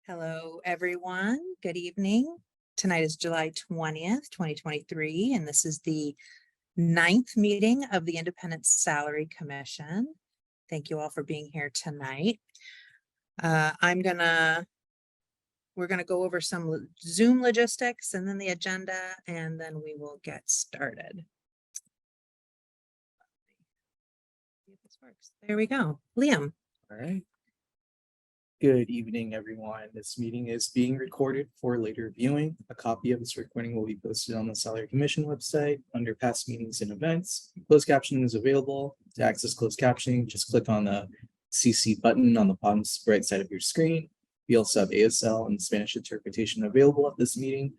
Hello, everyone. Good evening. Tonight is July 20th, 2023, and this is the 9th meeting of the Independent Salary Commission. Thank you all for being here tonight. We're gonna go over some Zoom logistics and then the agenda, and then we will get started. See if this works. There we go. Liam. All right. Good evening, everyone. This meeting is being recorded for later viewing. A copy of this recording will be posted on the Salary Commission website under past meetings and events. Closed captioning is available. To access closed captioning, just click on the CC button on the bottom right side of your screen. We also have ASL and Spanish interpretation available at this meeting.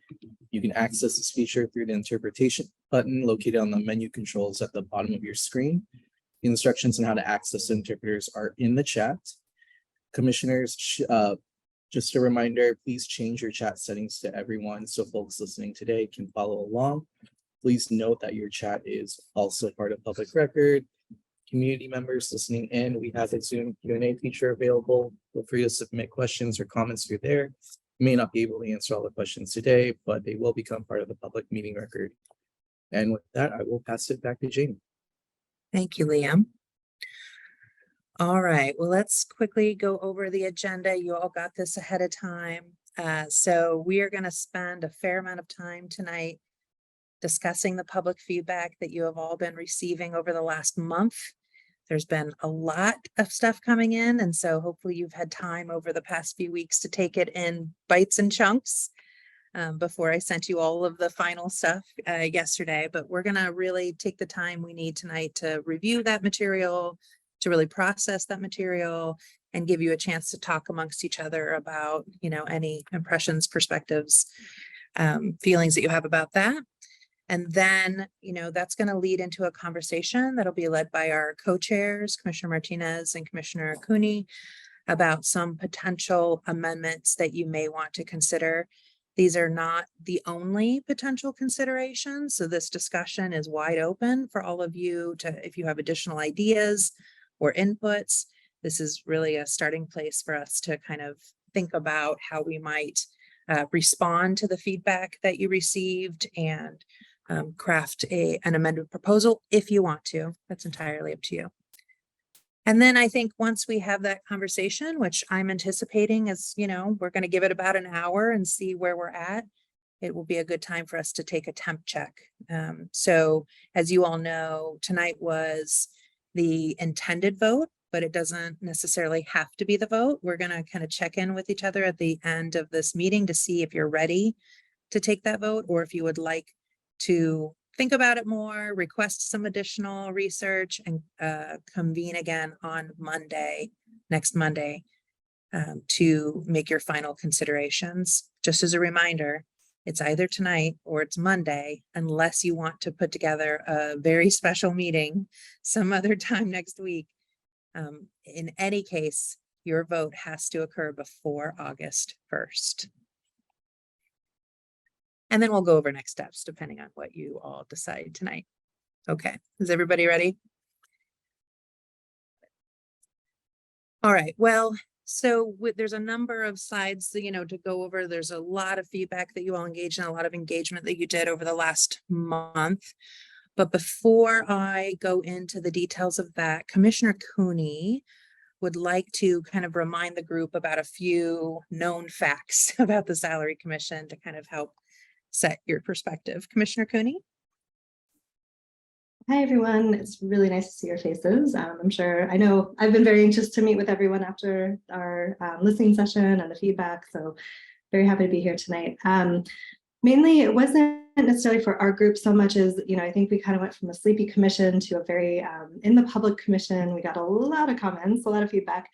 You can access this feature through the interpretation button located on the menu controls at the bottom of your screen. The instructions on how to access the interpreters are in the chat. Commissioners, just a reminder, please change your chat settings to everyone so folks listening today can follow along. Please note that your chat is also part of public record. Community members listening in, we have a Zoom Q&A feature available. Feel free to submit questions or comments through there. You may not be able to answer all the questions today, but they will become part of the public meeting record. And with that, I will pass it back to Jamie. Thank you, Liam. All right, well, let's quickly go over the agenda. You all got this ahead of time. So we are going to spend a fair amount of time tonight discussing the public feedback that you have all been receiving over the last month. There's been a lot of stuff coming in, and so hopefully you've had time over the past few weeks to take it in bites and chunks before I sent you all of the final stuff yesterday. But we're going to really take the time we need tonight to review that material, to really process that material and give you a chance to talk amongst each other about, any impressions, perspectives, feelings that you have about that. And then, that's going to lead into a conversation that'll be led by our co-chairs, Commissioner Martinez and Commissioner Cooney, about some potential amendments that you may want to consider. These are not the only potential considerations. So this discussion is wide open for all of you if you have additional ideas or inputs. This is really a starting place for us to kind of think about how we might respond to the feedback that you received and craft an amended proposal if you want to. That's entirely up to you. And then I think once we have that conversation, which I'm anticipating is, we're going to give it about an hour and see where we're at, it will be a good time for us to take a temp check. So as you all know, tonight was the intended vote, but it doesn't necessarily have to be the vote. We're going to kind of check in with each other at the end of this meeting to see if you're ready to take that vote, or if you would like to think about it more, request some additional research, and convene again on Monday, next Monday, to make your final considerations. Just as a reminder, it's either tonight or it's Monday, unless you want to put together a very special meeting some other time next week. In any case, your vote has to occur before August 1st. And then we'll go over next steps depending on what you all decide tonight. Okay, is everybody ready? All right, well, so there's a number of slides, to go over. There's a lot of feedback that you all engaged in, a lot of engagement that you did over the last month. But before I go into the details of that, Commissioner Cooney would like to kind of remind the group about a few known facts about the Salary Commission to kind of help set your perspective. Commissioner Cooney? Hi, everyone. It's really nice to see your faces. I know I've been very anxious to meet with everyone after our listening session and the feedback, so very happy to be here tonight. Mainly, it wasn't necessarily for our group so much as, I think we kind of went from a sleepy commission to a very in the public commission. We got a lot of comments, a lot of feedback.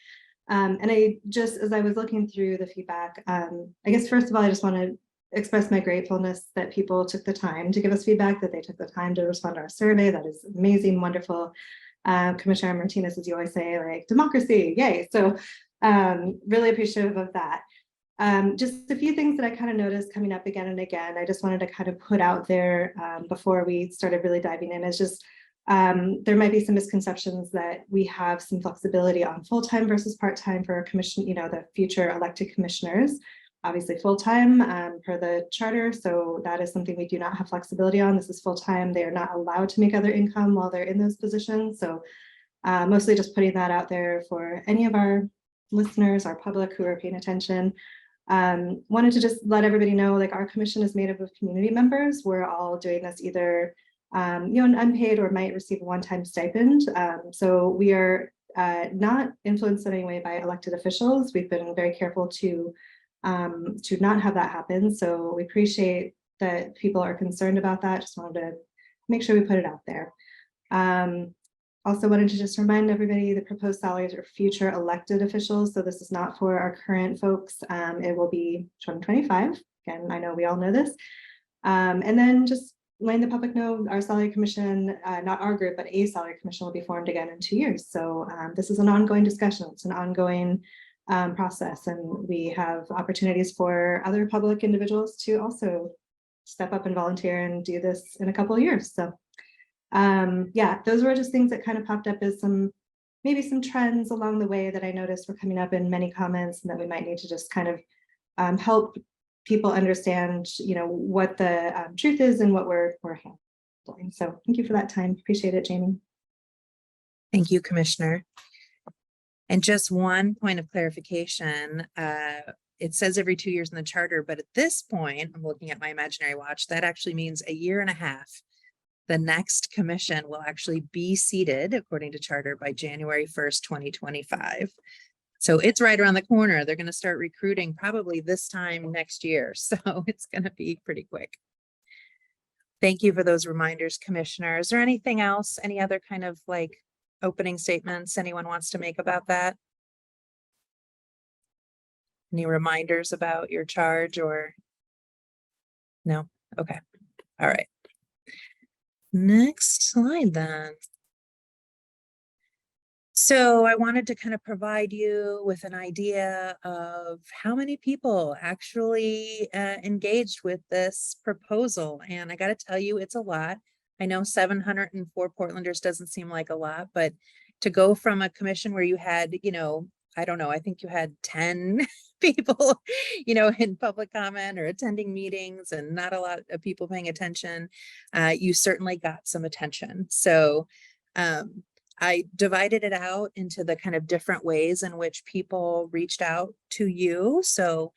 And as I was looking through the feedback, I guess, first of all, I just want to express my gratefulness that people took the time to give us feedback, that they took the time to respond to our survey. That is amazing, wonderful. Commissioner Martinez, as you always say, like, democracy, yay. So really appreciative of that. Just a few things that I kind of noticed coming up again and again, I just wanted to kind of put out there before we started really diving in, is just There might be some misconceptions that we have some flexibility on full-time versus part-time for commission, the future elected commissioners. Obviously full-time per the charter, so that is something we do not have flexibility on. This is full-time. They are not allowed to make other income while they're in those positions. So mostly just putting that out there for any of our listeners, our public who are paying attention. Wanted to just let everybody know, like, our commission is made up of community members. We're all doing this either an unpaid or might receive a one-time stipend. So we are not influenced in any way by elected officials. We've been very careful to not have that happen. So we appreciate that people are concerned about that. Just wanted to make sure we put it out there. Also wanted to just remind everybody the proposed salaries are future elected officials. So this is not for our current folks. It will be 2025. Again, I know we all know this. And then just letting the public know our salary commission, not our group, but a salary commission will be formed again in 2 years. So this is an ongoing discussion. It's an ongoing process, and we have opportunities for other public individuals to also step up and volunteer and do this in a couple of years. So yeah, those were just things that kind of popped up as maybe some trends along the way that I noticed were coming up in many comments, and that we might need to just kind of help people understand, what the truth is and what we're handling. So thank you for that time. Appreciate it, Jamie. Thank you, Commissioner. And just one point of clarification, it says every 2 years in the charter, but at this point, I'm looking at my imaginary watch, that actually means a year and a half. The next commission will actually be seated, according to charter, by January 1st, 2025. So it's right around the corner. They're going to start recruiting probably this time next year. So it's going to be pretty quick. Thank you for those reminders, Commissioner. Is there anything else? Any other kind of like opening statements anyone wants to make about that? Any reminders about your charge or? No? Okay. All right. Next slide then. So I wanted to kind of provide you with an idea of how many people actually engaged with this proposal. And I got to tell you, it's a lot. I know 704 Portlanders doesn't seem like a lot, but to go from a commission where you had, I don't know, I think you had 10 people, in public comment or attending meetings and not a lot of people paying attention, you certainly got some attention. So I divided it out into the kind of different ways in which people reached out to you. So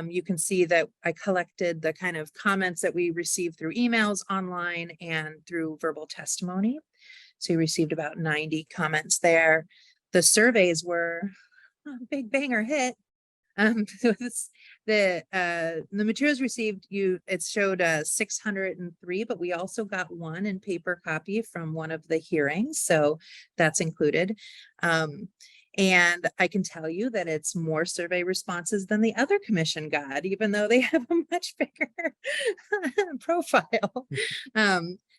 you can see that I collected the kind of comments that we received through emails, online, and through verbal testimony. So you received about 90 comments there. The surveys were a big banger hit. The materials received, it showed 603, but we also got one in paper copy from one of the hearings, so that's included. And I can tell you that it's more survey responses than the other commission got, even though they have a much bigger profile.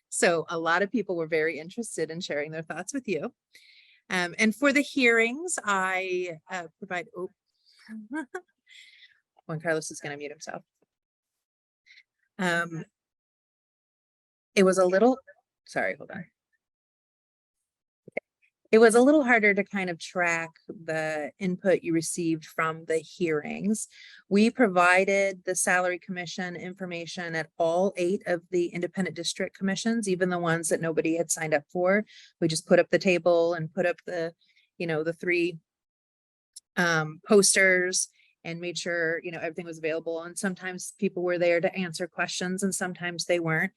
So a lot of people were very interested in sharing their thoughts with you. And for the hearings, I provide, Juan Carlos is going to mute himself. It was a little, sorry, hold on. It was a little harder to kind of track the input you received from the hearings. We provided the Salary Commission information at all 8 of the independent district commissions, even the ones that nobody had signed up for. We just put up the table and put up the, the 3 posters and made sure, everything was available. And sometimes people were there to answer questions and sometimes they weren't.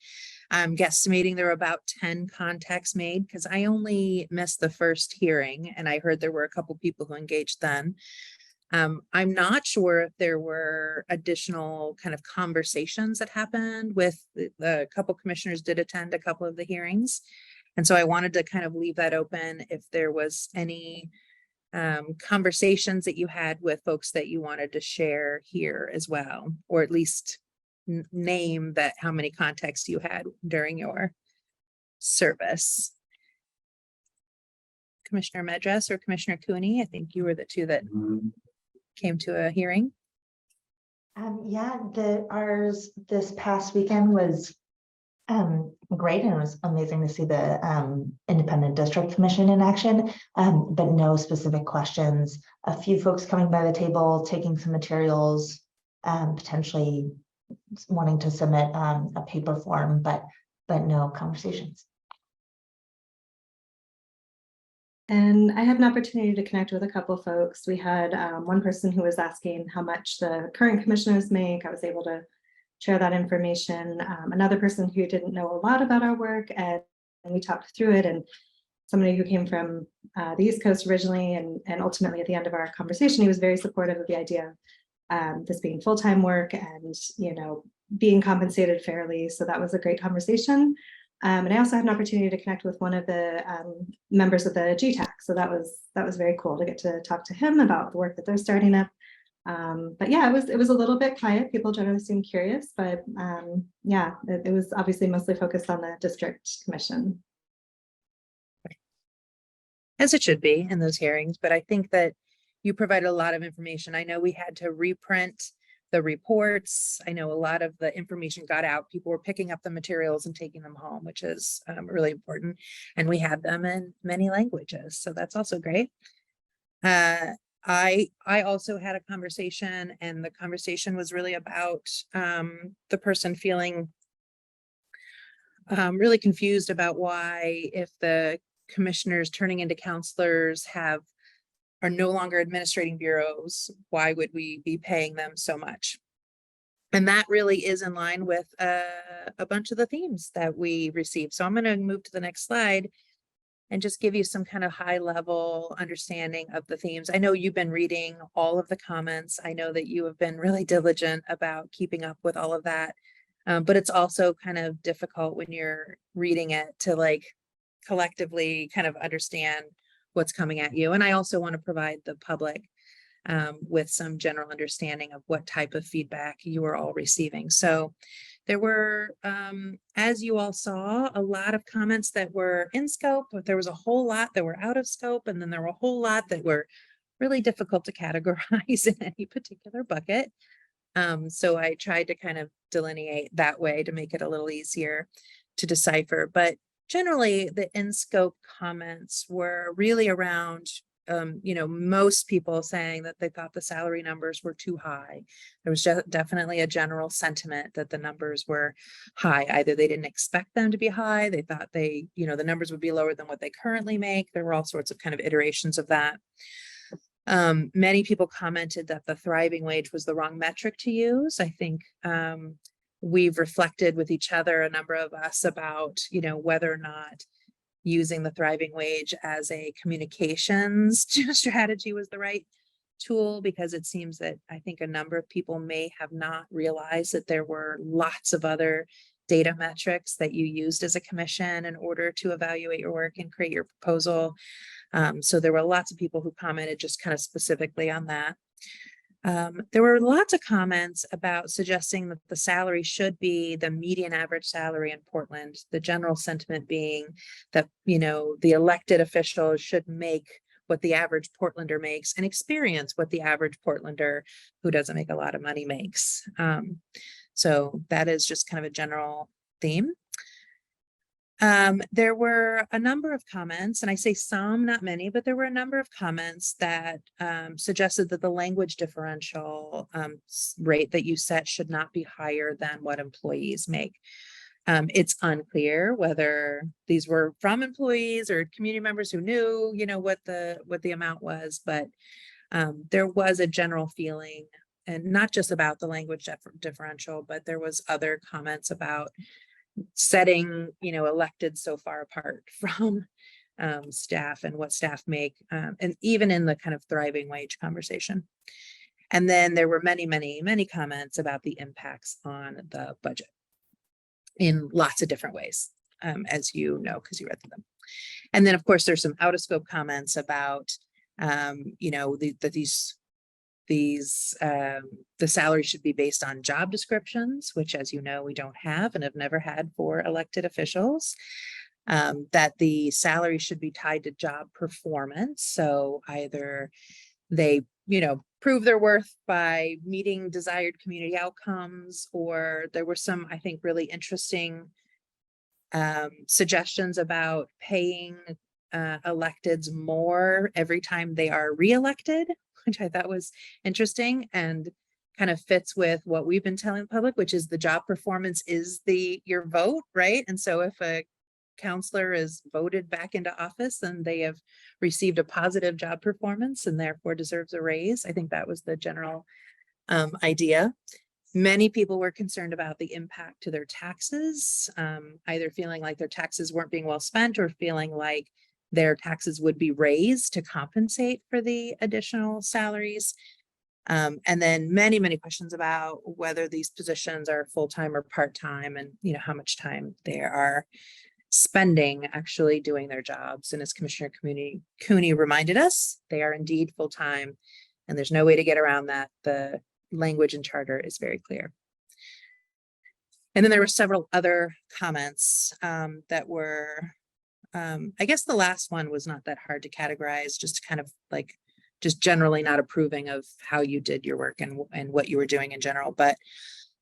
I'm guesstimating there were about 10 contacts made because I only missed the first hearing and I heard there were a couple people who engaged then. I'm not sure if there were additional kind of conversations that happened with the couple commissioners did attend a couple of the hearings. And so I wanted to kind of leave that open if there was any conversations that you had with folks that you wanted to share here as well, or at least name that how many contacts you had during your service. Commissioner Medras or Commissioner Cooney, I think you were the 2 that came to a hearing. Yeah, ours this past weekend was Great, and it was amazing to see the Independent District Commission in action, but no specific questions. A few folks coming by the table, taking some materials, potentially wanting to submit a paper form, but no conversations. And I had an opportunity to connect with a couple folks. We had one person who was asking how much the current commissioners make. I was able to share that information. Another person who didn't know a lot about our work, and we talked through it, and somebody who came from the East Coast originally, and ultimately at the end of our conversation, he was very supportive of the idea of this being full-time work and, you know, being compensated fairly. So that was a great conversation. And I also had an opportunity to connect with one of the members of the GTAC. So that was very cool to get to talk to him about the work that they're starting up. But yeah, it was a little bit quiet. People generally seem curious, but yeah, it was obviously mostly focused on the district commission. As it should be in those hearings, but I think that you provided a lot of information. I know we had to reprint the reports. I know a lot of the information got out. People were picking up the materials and taking them home, which is really important. And we had them in many languages, so that's also great. I also had a conversation, and the conversation was really about the person feeling really confused about why, if the commissioners turning into counselors are no longer administrating bureaus, why would we be paying them so much? And that really is in line with a bunch of the themes that we received. So I'm going to move to the next slide and just give you some kind of high level understanding of the themes. I know you've been reading all of the comments. I know that you have been really diligent about keeping up with all of that. But it's also kind of difficult when you're reading it to like collectively kind of understand what's coming at you. And I also want to provide the public with some general understanding of what type of feedback you are all receiving. So there were, as you all saw, a lot of comments that were in scope, but there was a whole lot that were out of scope. And then there were a whole lot that were really difficult to categorize in any particular bucket. So I tried to kind of delineate that way to make it a little easier to decipher. But generally, the in-scope comments were really around, most people saying that they thought the salary numbers were too high. There was definitely a general sentiment that the numbers were high. Either they didn't expect them to be high, they thought the numbers would be lower than what they currently make. There were all sorts of kind of iterations of that. Many people commented that the thriving wage was the wrong metric to use. I think we've reflected with each other, a number of us, about whether or not using the thriving wage as a communications strategy was the right tool, because it seems that I think a number of people may have not realized that there were lots of other data metrics that you used as a commission in order to evaluate your work and create your proposal. So there were lots of people who commented just kind of specifically on that. There were lots of comments about suggesting that the salary should be the median average salary in Portland. The general sentiment being that, the elected officials should make what the average Portlander makes and experience what the average Portlander who doesn't make a lot of money makes. So that is just kind of a general theme. There were a number of comments, and I say some, not many, but there were a number of comments that suggested that the language differential rate that you set should not be higher than what employees make. It's unclear whether these were from employees or community members who knew, what the amount was, but there was a general feeling, and not just about the language differential, but there was other comments about setting, elected so far apart from staff and what staff make, and even in the kind of thriving wage conversation. And then there were many, many, many comments about the impacts on the budget in lots of different ways, as you know, because you read through them. And then, of course, there's some out of scope comments about, the salary should be based on job descriptions, which, as you know, we don't have and have never had for elected officials. That the salary should be tied to job performance. So either they, prove their worth by meeting desired community outcomes, or there were some, I think, really interesting suggestions about paying electeds more every time they are reelected, which I thought was interesting and kind of fits with what we've been telling the public, which is the job performance is your vote, right? And so if a counselor is voted back into office, then they have received a positive job performance and therefore deserves a raise. I think that was the general idea. Many people were concerned about the impact to their taxes, either feeling like their taxes weren't being well spent or feeling like their taxes would be raised to compensate for the additional salaries. And then many, many questions about whether these positions are full-time or part-time and, how much time they are spending actually doing their jobs. And as Commissioner Cooney reminded us, they are indeed full-time and there's no way to get around that. The language and charter is very clear. And then there were several other comments that were, I guess the last one was not that hard to categorize, just kind of like, just generally not approving of how you did your work and what you were doing in general, but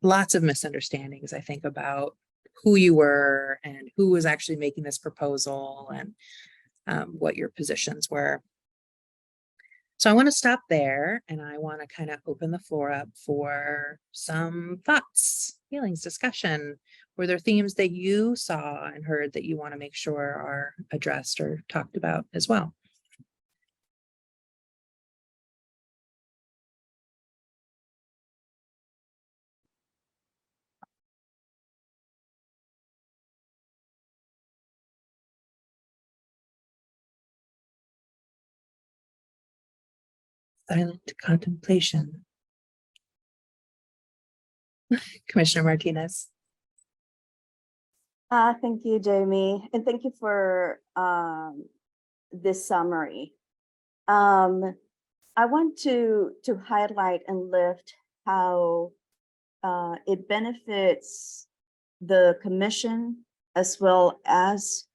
lots of misunderstandings, I think, about who you were and who was actually making this proposal and what your positions were. So I want to stop there and I want to kind of open the floor up for some thoughts, feelings, discussion. Were there themes that you saw and heard that you want to make sure are addressed or talked about as well? Silent contemplation. Commissioner Martinez. Thank you, Jamie, and thank you for this summary. I want to highlight and lift how it benefits the commission as well as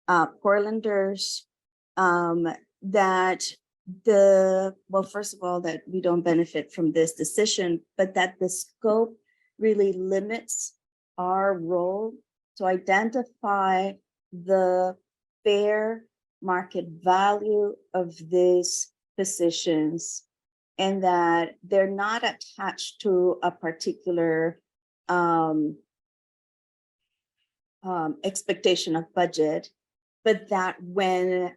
Portlanders, that first of all, that we don't benefit from this decision, but that the scope really limits our role to identify the fair market value of these positions and that they're not attached to a particular expectation of budget, but that when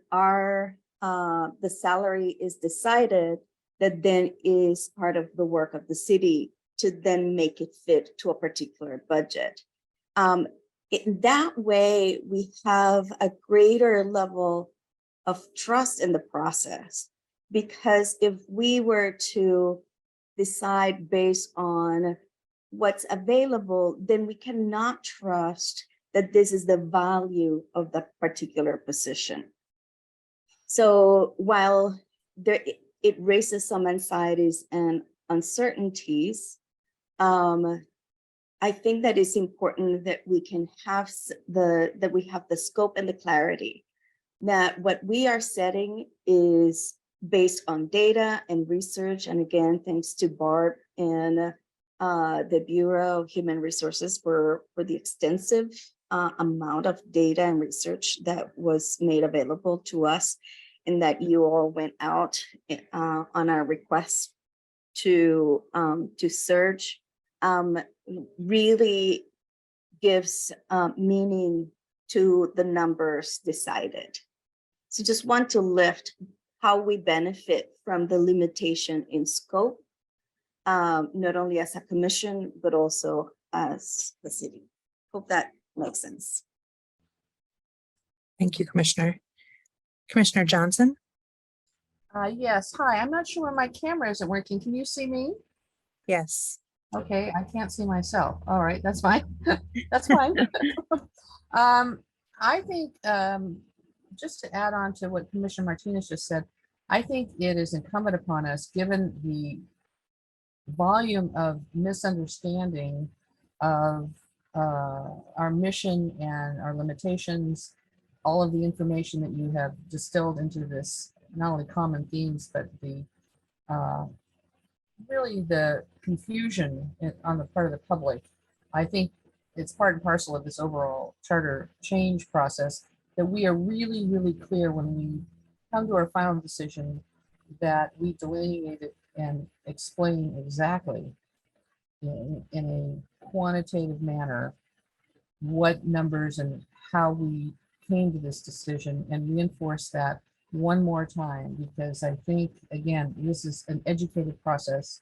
the salary is decided, that then is part of the work of the city to then make it fit to a particular budget. In that way, we have a greater level of trust in the process, because if we were to decide based on what's available, then we cannot trust that this is the value of the particular position. So while it raises some anxieties and uncertainties, I think that it's important that we can have the scope and the clarity that what we are setting is based on data and research. And again, thanks to Barb and the Bureau of Human Resources for the extensive amount of data and research that was made available to us, and that you all went out on our request to search, really gives meaning to the numbers decided. So just want to lift how we benefit from the limitation in scope, not only as a commission, but also as the city. Hope that makes sense. Thank you, Commissioner. Commissioner Johnson? Yes, hi. I'm not sure my camera isn't working. Can you see me? Yes. Okay, I can't see myself. All right, that's fine. That's fine. I think just to add on to what Commissioner Martinez just said, I think it is incumbent upon us, given the volume of misunderstanding of our mission and our limitations, all of the information that you have distilled into this, not only common themes, but the really the confusion on the part of the public. I think it's part and parcel of this overall charter change process, that we are really, really clear when we come to our final decision that we delineate it and explain exactly in a quantitative manner what numbers and how we came to this decision, and reinforce that one more time, because I think, again, this is an educated process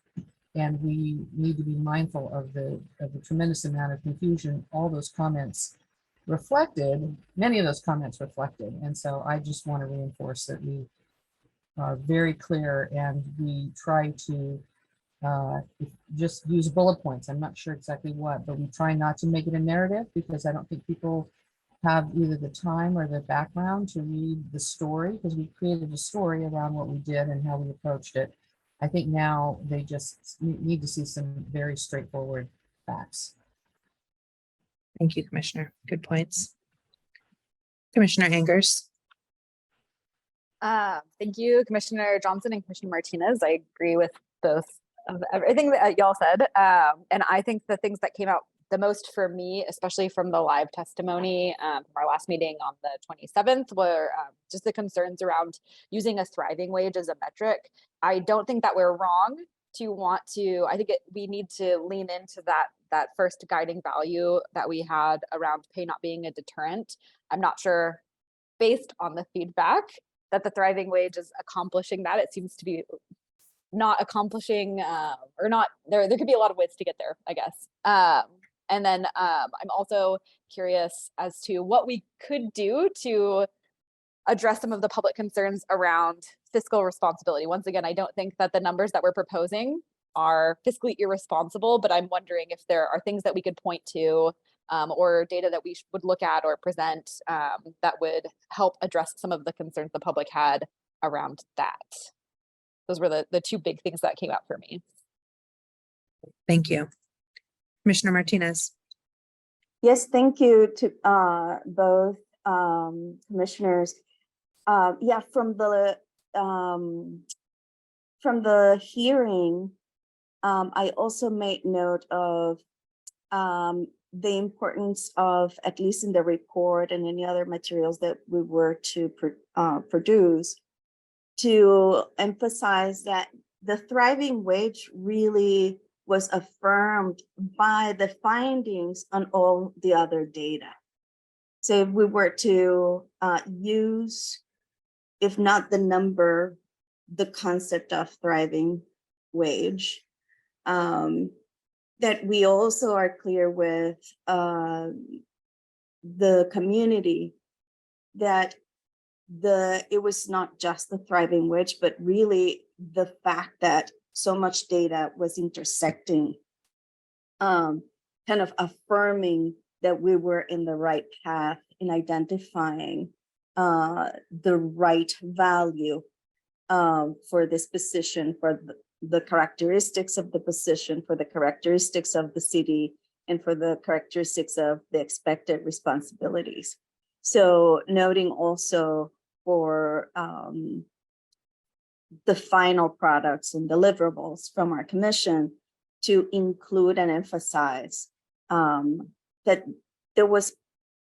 and we need to be mindful of the tremendous amount of confusion all those comments reflected, many of those comments reflected. And so I just want to reinforce that we are very clear and we try to just use bullet points. I'm not sure exactly what, but we try not to make it a narrative, because I don't think people have either the time or the background to read the story, because we created a story around what we did and how we approached it. I think now they just need to see some very straightforward facts. Thank you, Commissioner. Good points. Commissioner Angers. Thank you, Commissioner Johnson and Commissioner Martinez. I agree with both of everything that y'all said. And I think the things that came out the most for me, especially from the live testimony from our last meeting on the 27th, were just the concerns around using a thriving wage as a metric. I don't think that we're wrong to want to, I think we need to lean into that first guiding value that we had around pay not being a deterrent. I'm not sure, based on the feedback, that the thriving wage is accomplishing that. It seems to be not accomplishing or not, there could be a lot of ways to get there, I guess. And then I'm also curious as to what we could do to address some of the public concerns around fiscal responsibility. Once again, I don't think that the numbers that we're proposing are fiscally irresponsible, but I'm wondering if there are things that we could point to or data that we would look at or present that would help address some of the concerns the public had around that. Those were the two big things that came out for me. Thank you. Commissioner Martinez. Yes, thank you to both commissioners. Yeah, from the hearing, I also made note of the importance of, at least in the report and any other materials that we were to produce, to emphasize that the thriving wage really was affirmed by the findings on all the other data. So if we were to use, if not the number, the concept of thriving wage, that we also are clear with the community that it was not just the thriving wage, but really the fact that so much data was intersecting, kind of affirming that we were in the right path in identifying the right value for this position, for the characteristics of the position, for the characteristics of the city, and for the characteristics of the expected responsibilities. So noting also for the final products and deliverables from our commission to include and emphasize that there was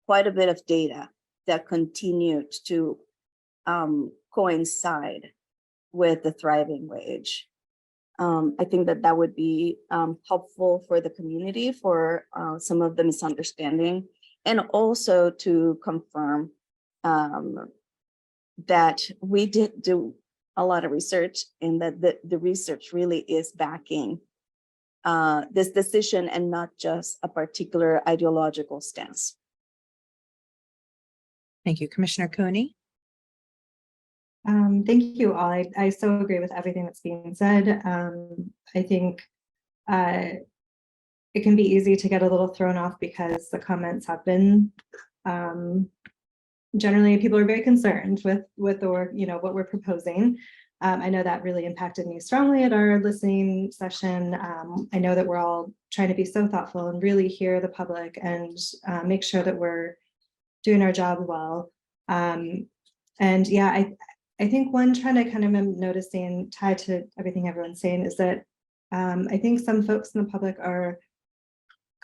quite a bit of data that continued to coincide with the thriving wage. I think that would be helpful for the community for some of the misunderstanding, and also to confirm that we did do a lot of research, and that the research really is backing this decision and not just a particular ideological stance. Thank you. Commissioner Cooney. Thank you all. I so agree with everything that's being said. I think it can be easy to get a little thrown off because the comments have been generally people are very concerned with the work, what we're proposing. I know that really impacted me strongly at our listening session. I know that we're all trying to be so thoughtful and really hear the public and make sure that we're doing our job well. And yeah, I think one trend I kind of am noticing, tied to everything everyone's saying, is that I think some folks in the public are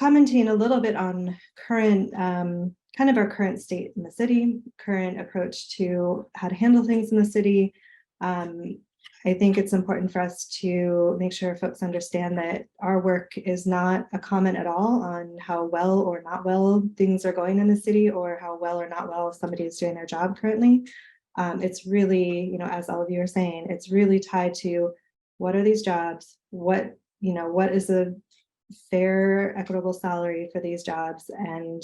commenting a little bit on current, kind of our current state in the city, current approach to how to handle things in the city. I think it's important for us to make sure folks understand that our work is not a comment at all on how well or not well things are going in the city, or how well or not well somebody is doing their job currently. It's really, you know, as all of you are saying, it's really tied to what are these jobs? What, you know, what is a fair, equitable salary for these jobs? And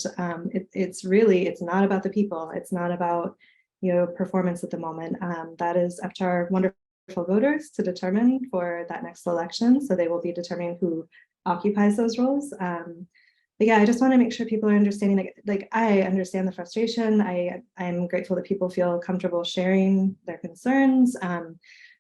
it's really, it's not about the people. It's not about, you know, performance at the moment. That is up to our wonderful voters to determine for that next election. So they will be determining who occupies those roles. But yeah, I just want to make sure people are understanding, like I understand the frustration. I'm grateful that people feel comfortable sharing their concerns.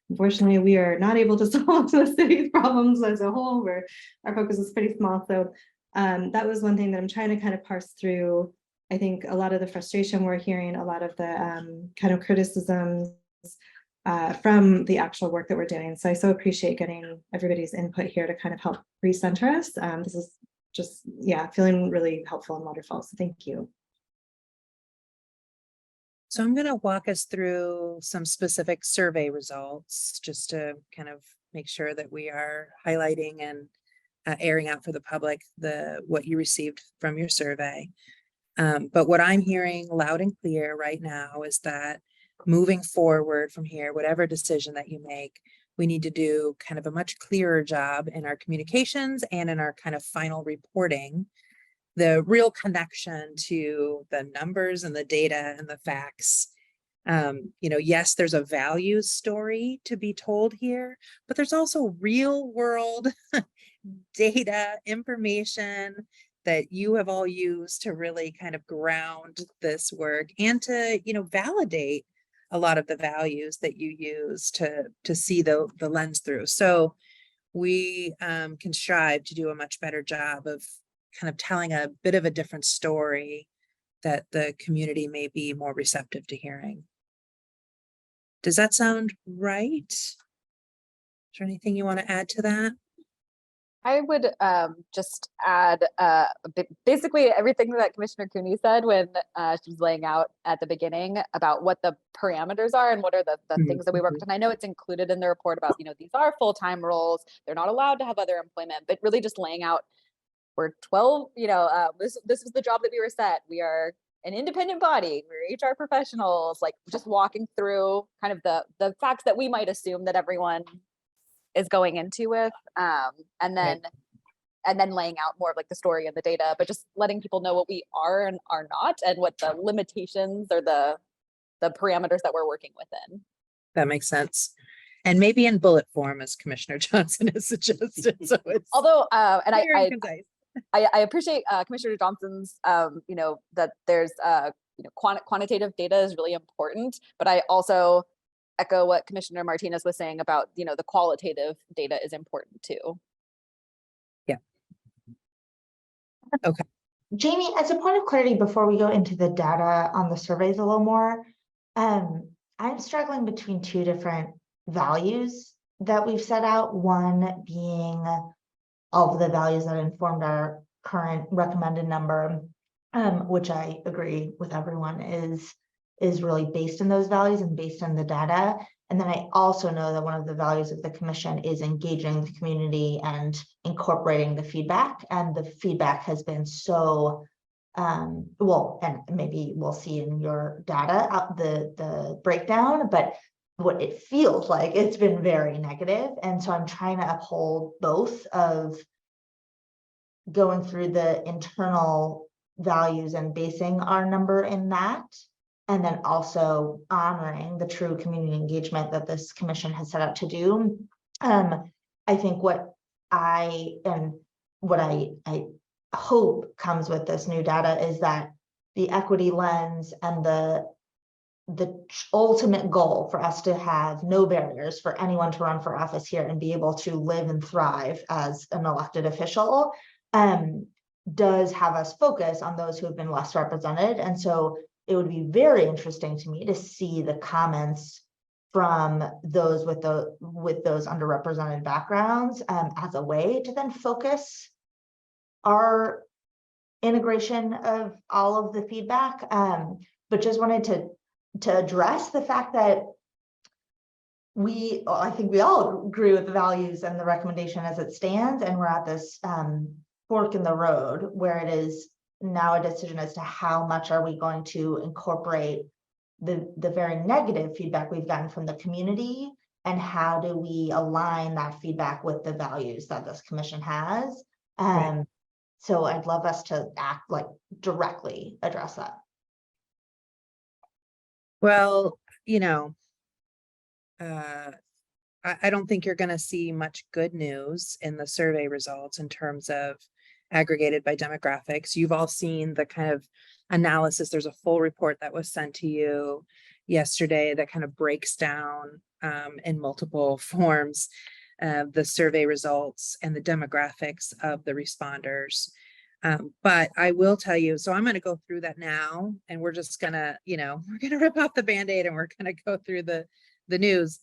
Unfortunately, we are not able to solve the city's problems as a whole, where our focus is pretty small. So that was one thing that I'm trying to kind of parse through. I think a lot of the frustration we're hearing, a lot of the kind of criticisms from the actual work that we're doing. So I so appreciate getting everybody's input here to kind of help recenter us. This is just, yeah, feeling really helpful and wonderful. So thank you. So I'm going to walk us through some specific survey results just to kind of make sure that we are highlighting and airing out for the public what you received from your survey. But what I'm hearing loud and clear right now is that moving forward from here, whatever decision that you make, we need to do kind of a much clearer job in our communications and in our kind of final reporting, the real connection to the numbers and the data and the facts. You know, yes, there's a values story to be told here, but there's also real world data, information that you have all used to really kind of ground this work and to, you know, validate a lot of the values that you use to see the lens through. So we can strive to do a much better job of kind of telling a bit of a different story that the community may be more receptive to hearing. Does that sound right? Is there anything you want to add to that? I would just add basically everything that Commissioner Cooney said when she was laying out at the beginning about what the parameters are and what are the things that we worked on. I know it's included in the report about, you know, these are full-time roles. They're not allowed to have other employment, but really just laying out we're 12, you know, this was the job that we were set. We are an independent body. We're HR professionals, like just walking through kind of the facts that we might assume that everyone is going into with, and then laying out more of like the story and the data, but just letting people know what we are and are not, and what the limitations or the parameters that we're working within. That makes sense. And maybe in bullet form, as Commissioner Johnson has suggested. So it's Although, and concise. I appreciate Commissioner Johnson's, you know, that there's, you know, quantitative data is really important, but I also echo what Commissioner Martinez was saying about, you know, the qualitative data is important too. Yeah. Okay. Jamie, as a point of clarity, before we go into the data on the surveys a little more, I'm struggling between two different values that we've set out. One being all of the values that informed our current recommended number, which I agree with everyone is really based in those values and based on the data. And then I also know that one of the values of the commission is engaging the community and incorporating the feedback. And the feedback has been so, well, and maybe we'll see in your data the breakdown, but what it feels like, it's been very negative. And so I'm trying to uphold both of going through the internal values and basing our number in that, and then also honoring the true community engagement that this commission has set out to do. I think what I hope comes with this new data is that the equity lens and the ultimate goal for us to have no barriers for anyone to run for office here and be able to live and thrive as an elected official does have us focus on those who have been less represented. And so it would be very interesting to me to see the comments from those with those underrepresented backgrounds as a way to then focus our integration of all of the feedback, but just wanted to address the fact that I think we all agree with the values and the recommendation as it stands, and we're at this fork in the road where it is now a decision as to how much are we going to incorporate the very negative feedback we've gotten from the community, and how do we align that feedback with the values that this commission has. Right. So I'd love us to act like directly address that. Well, you know, I don't think you're going to see much good news in the survey results in terms of aggregated by demographics. You've all seen the kind of analysis. There's a full report that was sent to you yesterday that kind of breaks down in multiple forms the survey results and the demographics of the responders. But I will tell you, so I'm going to go through that now, and we're just gonna, we're gonna rip off the Band-Aid and we're gonna go through the news.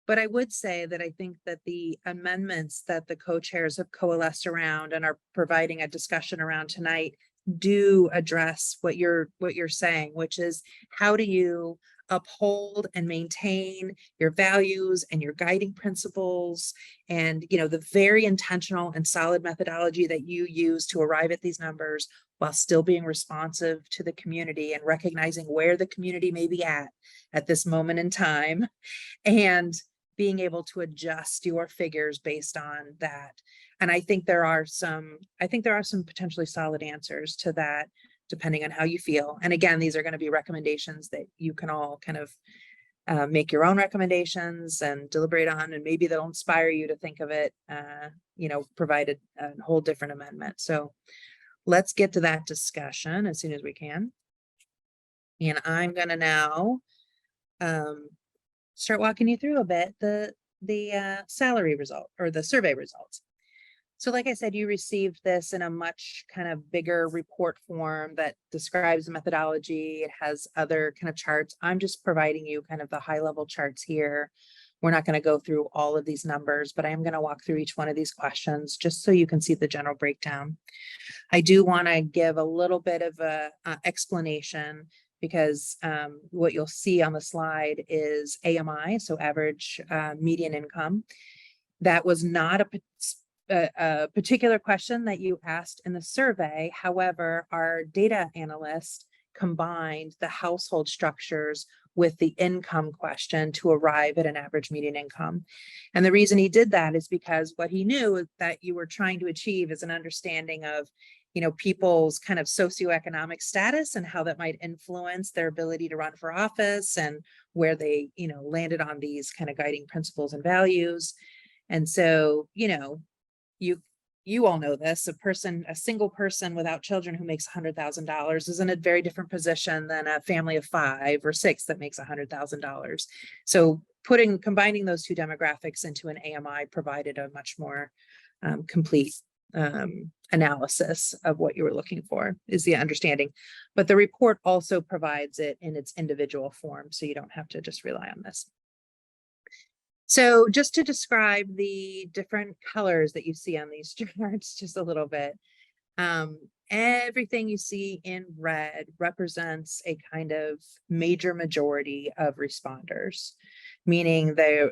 But I would say that I think that the amendments that the co-chairs have coalesced around and are providing a discussion around tonight do address what you're saying, which is how do you uphold and maintain your values and your guiding principles and the very intentional and solid methodology that you use to arrive at these numbers while still being responsive to the community and recognizing where the community may be at this moment in time, and being able to adjust your figures based on that. And I think there are some potentially solid answers to that, depending on how you feel. And again, these are going to be recommendations that you can all kind of make your own recommendations and deliberate on, and maybe they'll inspire you to think of it, provide a whole different amendment. So let's get to that discussion as soon as we can. And I'm going to now start walking you through a bit the salary result or the survey results. So like I said, you received this in a much kind of bigger report form that describes the methodology. It has other kind of charts. I'm just providing you kind of the high level charts here. We're not going to go through all of these numbers, but I am going to walk through each one of these questions just so you can see the general breakdown. I do want to give a little bit of a explanation, because what you'll see on the slide is AMI, so average median income. That was not a particular question that you asked in the survey. However, our data analyst combined the household structures with the income question to arrive at an average median income. And the reason he did that is because what he knew that you were trying to achieve is an understanding of people's kind of socioeconomic status and how that might influence their ability to run for office, and where they, landed on these kind of guiding principles and values. And so, you all know this, a single person without children who makes $100,000 is in a very different position than a family of 5 or 6 that makes $100,000. So combining those two demographics into an AMI provided a much more complete analysis of what you were looking for, is the understanding. But the report also provides it in its individual form, so you don't have to just rely on this. So just to describe the different colors that you see on these charts just a little bit, everything you see in red represents a kind of major majority of responders, meaning they're,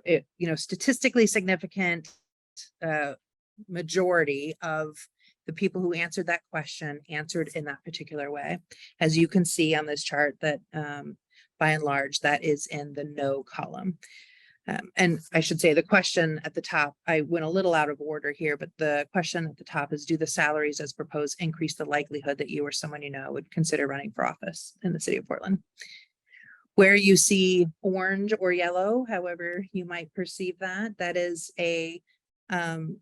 statistically significant majority of the people who answered that question answered in that particular way. As you can see on this chart, that by and large, that is in the no column. And I should say the question at the top, I went a little out of order here, but the question at the top is, do the salaries as proposed increase the likelihood that you or someone would consider running for office in the city of Portland? Where you see orange or yellow, however you might perceive that, that is a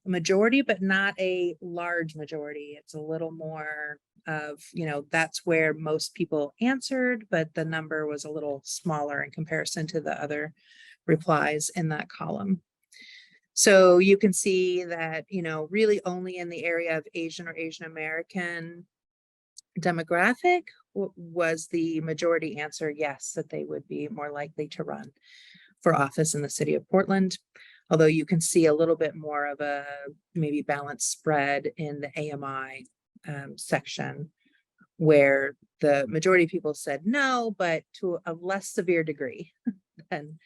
majority, but not a large majority. It's a little more of, that's where most people answered, but the number was a little smaller in comparison to the other replies in that column. So you can see that, really only in the area of Asian or Asian American demographic was the majority answer yes, that they would be more likely to run for office in the city of Portland. Although you can see a little bit more of a maybe balanced spread in the AMI section where the majority of people said no, but to a less severe degree than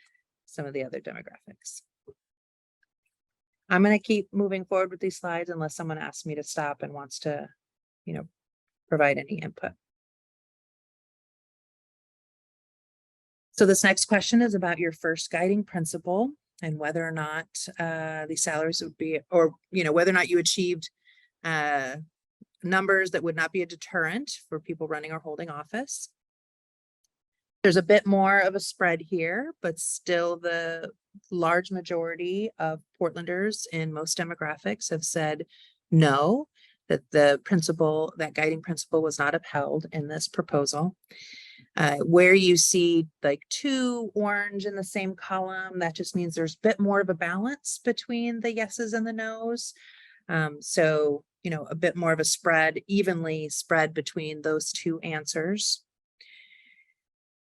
some of the other demographics. I'm going to keep moving forward with these slides unless someone asks me to stop and wants to, provide any input. So this next question is about your first guiding principle and whether or not these salaries would be, or, whether or not you achieved numbers that would not be a deterrent for people running or holding office. There's a bit more of a spread here, but still the large majority of Portlanders in most demographics have said no, that the principle, that guiding principle was not upheld in this proposal. Where you see like 2 orange in the same column, that just means there's a bit more of a balance between the yeses and the nos. So, a bit more of a spread, evenly spread between those 2 answers.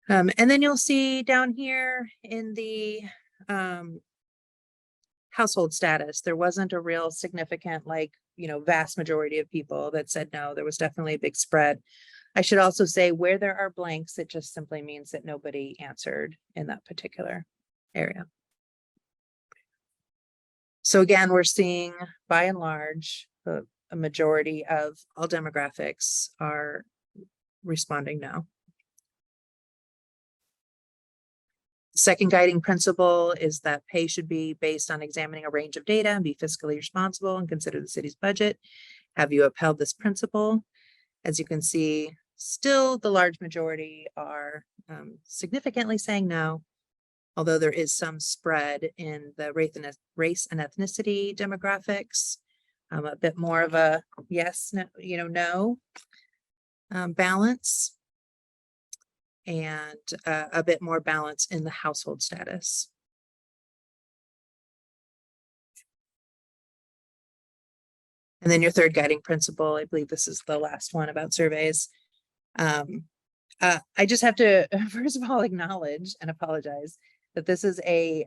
And then you'll see down here in the household status, there wasn't a real significant, vast majority of people that said no. There was definitely a big spread. I should also say where there are blanks, it just simply means that nobody answered in that particular area. So again, we're seeing by and large, a majority of all demographics are responding no. The second guiding principle is that pay should be based on examining a range of data and be fiscally responsible and consider the city's budget. Have you upheld this principle? As you can see, still the large majority are significantly saying no, although there is some spread in the race and ethnicity demographics, a bit more of a yes, no, no balance, and a bit more balance in the household status. And then your third guiding principle, I believe this is the last one about surveys. I just have to, first of all, acknowledge and apologize that this is a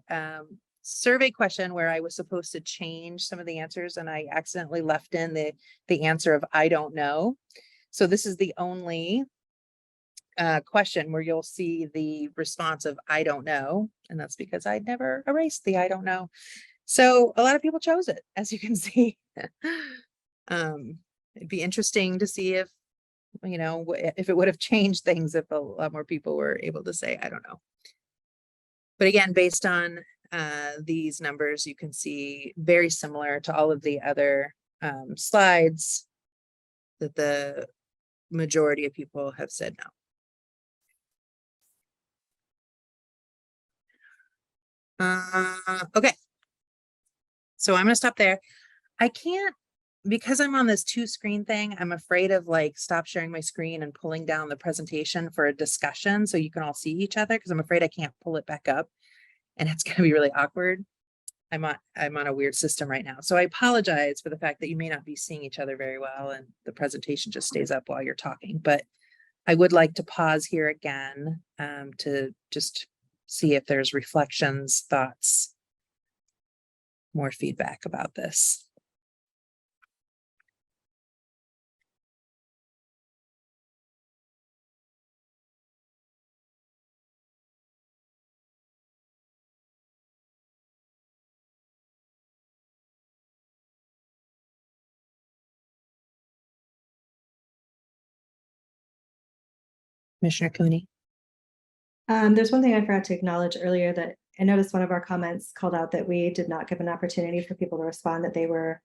survey question where I was supposed to change some of the answers and I accidentally left in the answer of I don't know. So this is the only question where you'll see the response of I don't know, and that's because I'd never erased the I don't know. So a lot of people chose it, as you can see. It'd be interesting to see if, if it would have changed things if a lot more people were able to say I don't know. But again, based on these numbers, you can see very similar to all of the other slides that the majority of people have said no. Okay. So I'm going to stop there. I can't, because I'm on this 2-screen thing, I'm afraid of stop sharing my screen and pulling down the presentation for a discussion so you can all see each other, because I'm afraid I can't pull it back up and it's going to be really awkward. I'm on a weird system right now. So I apologize for the fact that you may not be seeing each other very well and the presentation just stays up while you're talking, but I would like to pause here again to just see if there's reflections, thoughts, more feedback about this. Commissioner Cooney. There's one thing I forgot to acknowledge earlier, that I noticed one of our comments called out that we did not give an opportunity for people to respond, that they were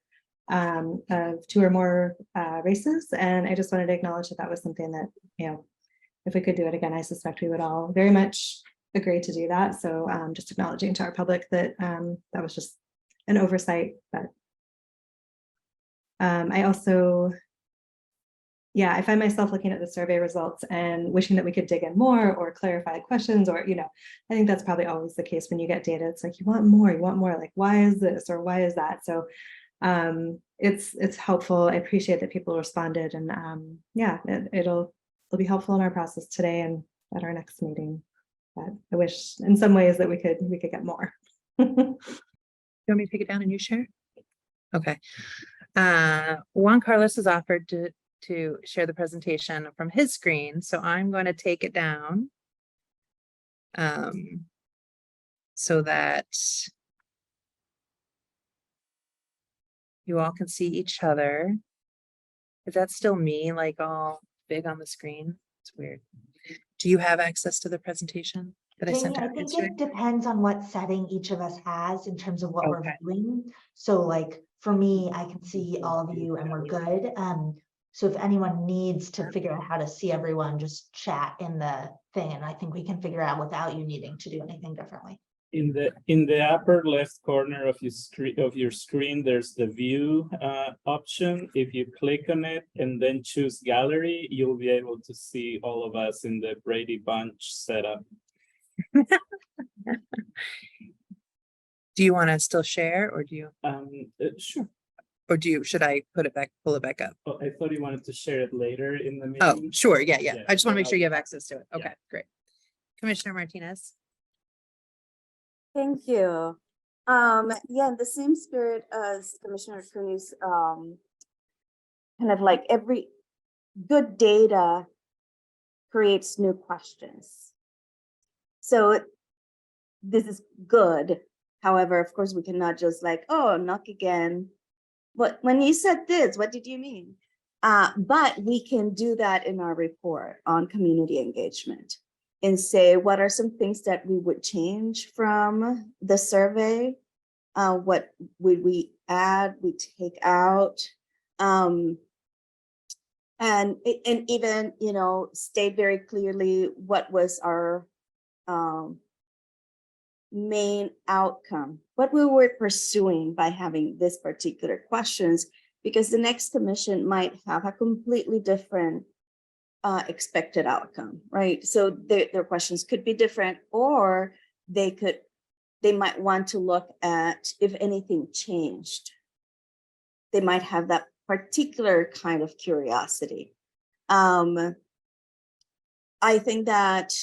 of 2 or more races. And I just wanted to acknowledge that that was something that, if we could do it again, I suspect we would all very much agree to do that. So just acknowledging to our public that that was just an oversight. But I also, I find myself looking at the survey results and wishing that we could dig in more or clarify questions, or, I think that's probably always the case when you get data. It's like, you want more, like, why is this or why is that? So it's helpful. I appreciate that people responded, and it'll be helpful in our process today and at our next meeting. But I wish in some ways that we could get more. You want me to take it down and you share? Okay. Juan Carlos has offered to to share the presentation from his screen, so I'm going to take it down. So that you all can see each other. Is that still me, like all big on the screen? It's weird. Do you have access to the presentation that I Jamie, sent I out think yesterday? it depends on what setting each of us has in terms of what we're Okay. viewing. So like, for me, I can see all of you and we're good. So if anyone needs to figure out how to see everyone, just chat in the thing, and I think we can figure out without you needing to do anything differently. In the upper left corner of your screen, there's the view option. If you click on it and then choose gallery, you'll be able to see all of us in the Brady Bunch setup. Do you want to still share, or do you, Sure. should I pull it back up? Oh, I thought you wanted to share it later in the Oh, meeting. sure, yeah. Yeah, I just want to then make sure I'll you be have happy. access to it. Yeah. Okay, great. Commissioner Martinez? Thank you. Yeah, in the same spirit as Commissioner Cruz, kind of like every good data creates new questions. So this is good. However, of course, we cannot just like, oh, knock again. But when you said this, what did you mean? But we can do that in our report on community engagement and say, what are some things that we would change from the survey? What would we add, we take out? And even, you know, state very clearly what was our main outcome, what we were pursuing by having this particular questions, because the next commission might have a completely different expected outcome, right? So their questions could be different, or they might want to look at if anything changed. They might have that particular kind of curiosity. I think that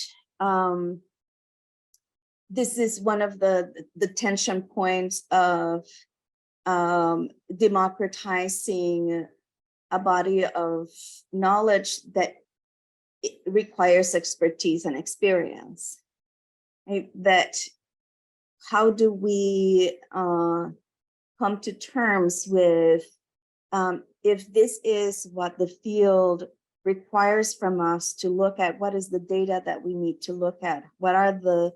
this is one of the tension points of democratizing a body of knowledge that it requires expertise and experience. Right? That how do we come to terms with if this is what the field requires from us to look at, what is the data that we need to look at? What are the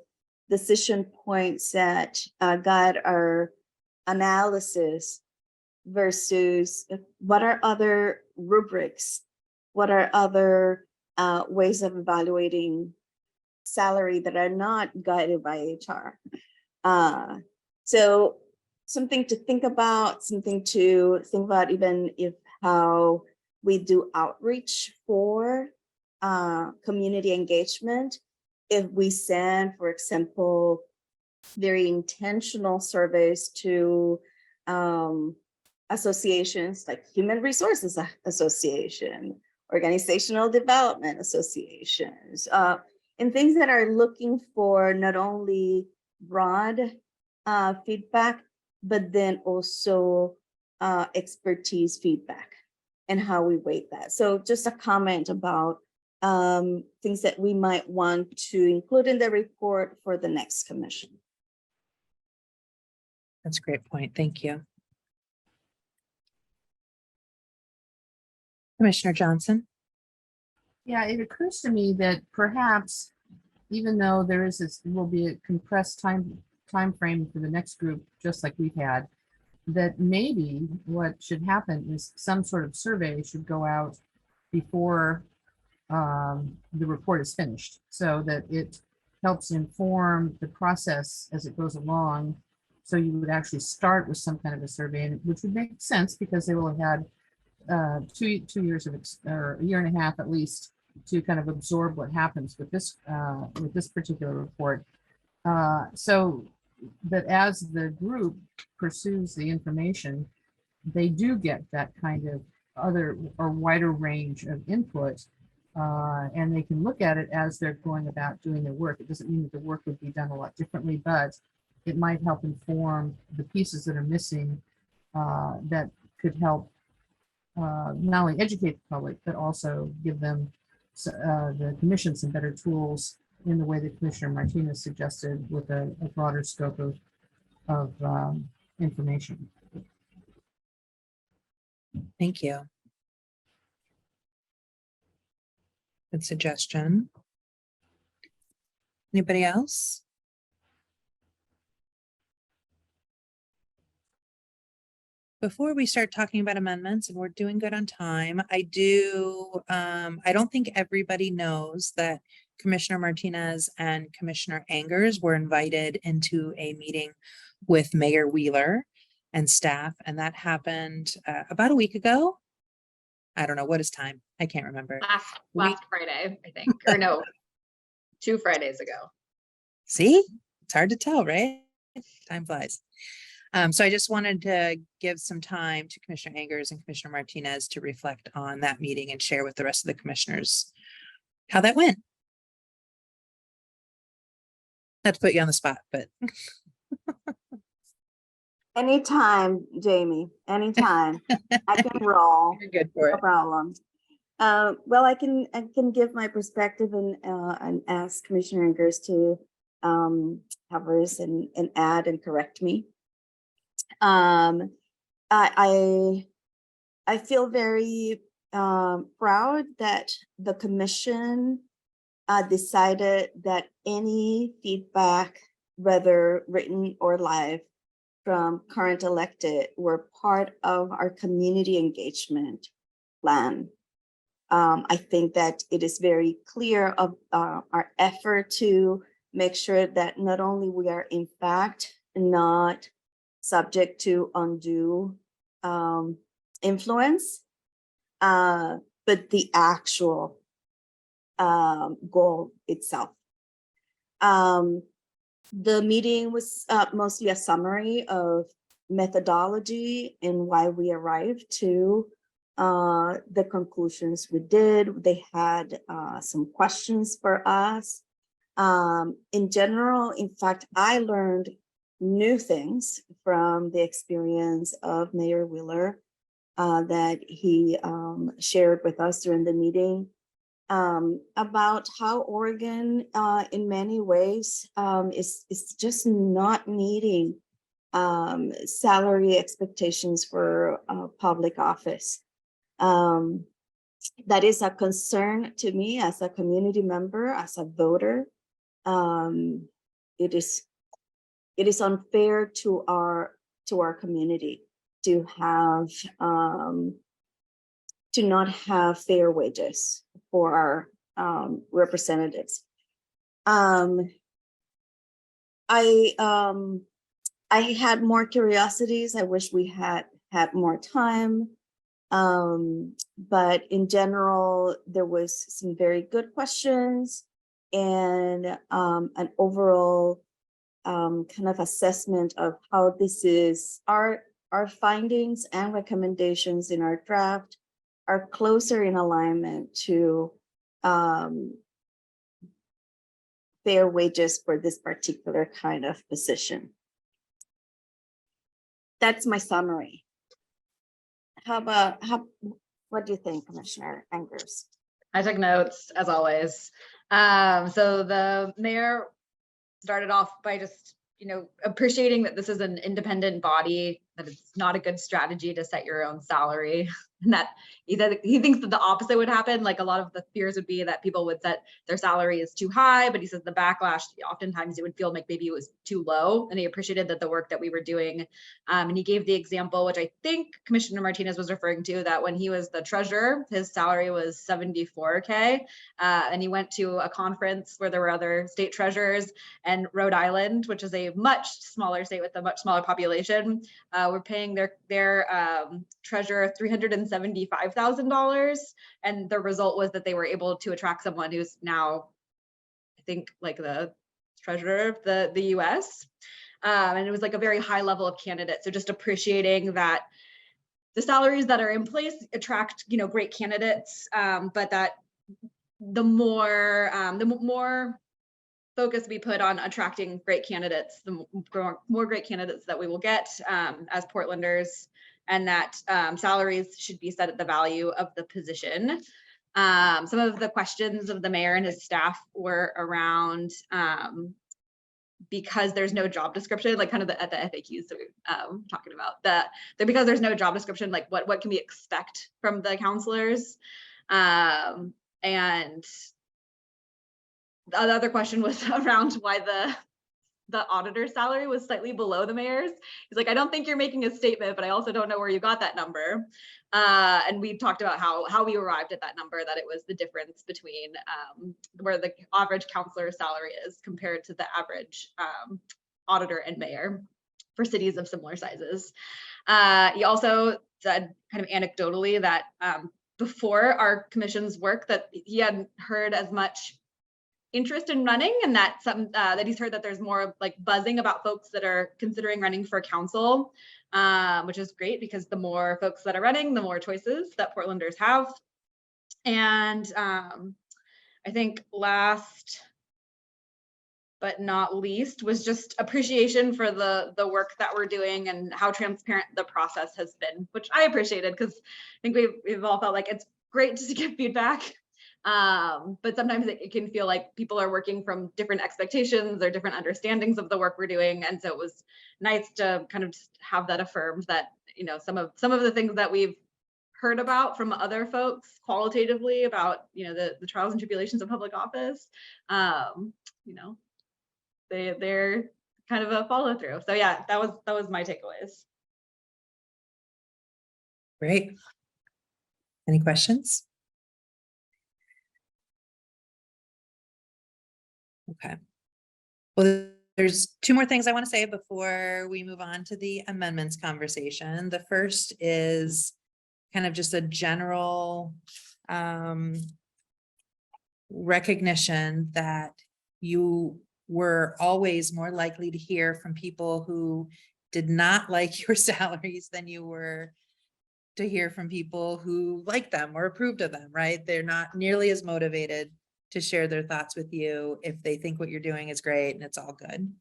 decision points that guide our analysis versus what are other rubrics? What are other ways of evaluating salary that are not guided by HR? So something to think about, even if how we do outreach for community engagement. If we send, for example, very intentional surveys to associations like Human Resources Association, Organizational Development Associations, and things that are looking for not only broad feedback, but then also expertise feedback and how we weight that. So just a comment about things that we might want to include in the report for the next commission. That's a great point. Thank you. Commissioner Johnson? Yeah, it occurs to me that perhaps, even though will be a compressed time frame for the next group, just like we've had, that maybe what should happen is some sort of survey should go out before the report is finished, so that it helps inform the process as it goes along. So you would actually start with some kind of a survey, which would make sense because they will have had 2 years or a year and a half at least to kind of absorb what happens with this particular report. So that as the group pursues the information, they do get that kind of other or wider range of input, and they can look at it as they're going about doing their work. It doesn't mean that the work would be done a lot differently, but it might help inform the pieces that are missing that could help not only educate the public, but also give them the commission some better tools in the way that Commissioner Martinez suggested with a broader scope of information. Thank you. Good suggestion. Anybody else? Before we start talking about amendments, and we're doing good on time, I don't think everybody knows that Commissioner Martinez and Commissioner Angers were invited into a meeting with Mayor Wheeler and staff, and that happened about a week ago. I don't know, what is time? I can't remember. Last Friday, I think, or no, 2 Fridays ago. See, it's hard to tell, right? Time flies. So I just wanted to give some time to Commissioner Angers and Commissioner Martinez to reflect on that meeting and share with the rest of the commissioners how that went. Not to put you on the spot, but Anytime, Jamie, anytime. I can roll, you're good for no it. problem. Well, I can give my perspective and ask Commissioner Ingers to cover us and add and correct me. I feel very proud that the commission decided that any feedback, whether written or live, from current elected were part of our community engagement plan. I think that it is very clear of our effort to make sure that not only we are in fact not subject to undue influence, but the actual goal itself. The meeting was mostly a summary of methodology and why we arrived to the conclusions we did. They had some questions for us. In general, in fact, I learned new things from the experience of Mayor Wheeler that he shared with us during the meeting. About how Oregon, in many ways, is just not meeting salary expectations for public office. That is a concern to me as a community member, as a voter. It is unfair to our community to have to not have fair wages for our representatives. I had more curiosities. I wish we had more time. But in general, there was some very good questions and an overall kind of assessment of how this is our findings and recommendations in our draft are closer in alignment to fair wages for this particular kind of position. That's my summary. What do you think, Commissioner Angers? I took notes as always. So the mayor started off by just, appreciating that this is an independent body, that it's not a good strategy to set your own salary. And that he thinks that the opposite would happen. Like a lot of the fears would be that people would set their salary is too high, but he says the backlash, oftentimes it would feel like maybe it was too low. And he appreciated that the work that we were doing. And he gave the example, which I think Commissioner Martinez was referring to, that when he was the treasurer, his salary was $74K. And he went to a conference where there were other state treasurers, and Rhode Island, which is a much smaller state with a much smaller population, were paying their treasurer $375,000, and the result was that they were able to attract someone who's now, I think, like the treasurer of the U.S. And it was like a very high level of candidate. So just appreciating that the salaries that are in place attract, great candidates, but that the more focus we put on attracting great candidates, the more great candidates that we will get as Portlanders. and that salaries should be set at the value of the position. Some of the questions of the mayor and his staff were around because there's no job description, like kind of at the FAQs that we're talking about, that because there's no job description, like what can we expect from the counselors? And the other question was around why the auditor's salary was slightly below the mayor's. He's like, I don't think you're making a statement, but I also don't know where you got that number. And we talked about how we arrived at that number, that it was the difference between where the average counselor salary is compared to the average auditor and mayor for cities of similar sizes. He also said kind of anecdotally that before our commission's work that he hadn't heard as much interest in running, and that that he's heard that there's more like buzzing about folks that are considering running for council, which is great because the more folks that are running, the more choices that Portlanders have. And I think last but not least was just appreciation for the work that we're doing and how transparent the process has been, which I appreciated because I think we've all felt like it's great to get feedback. But sometimes it can feel like people are working from different expectations or different understandings of the work we're doing. And so it was nice to kind of just have that affirmed that, you know, some of the things that we've heard about from other folks qualitatively about, you know, the trials and tribulations of public office, you know, they're kind of a follow through. So yeah, that was my takeaways. Great. Any questions? Okay. Well, there's two more things I want to say before we move on to the amendments conversation. The first is kind of just a general recognition that you were always more likely to hear from people who did not like your salaries than you were to hear from people who like them or approved of them, right? They're not nearly as motivated to share their thoughts with you if they think what you're doing is great and it's all good.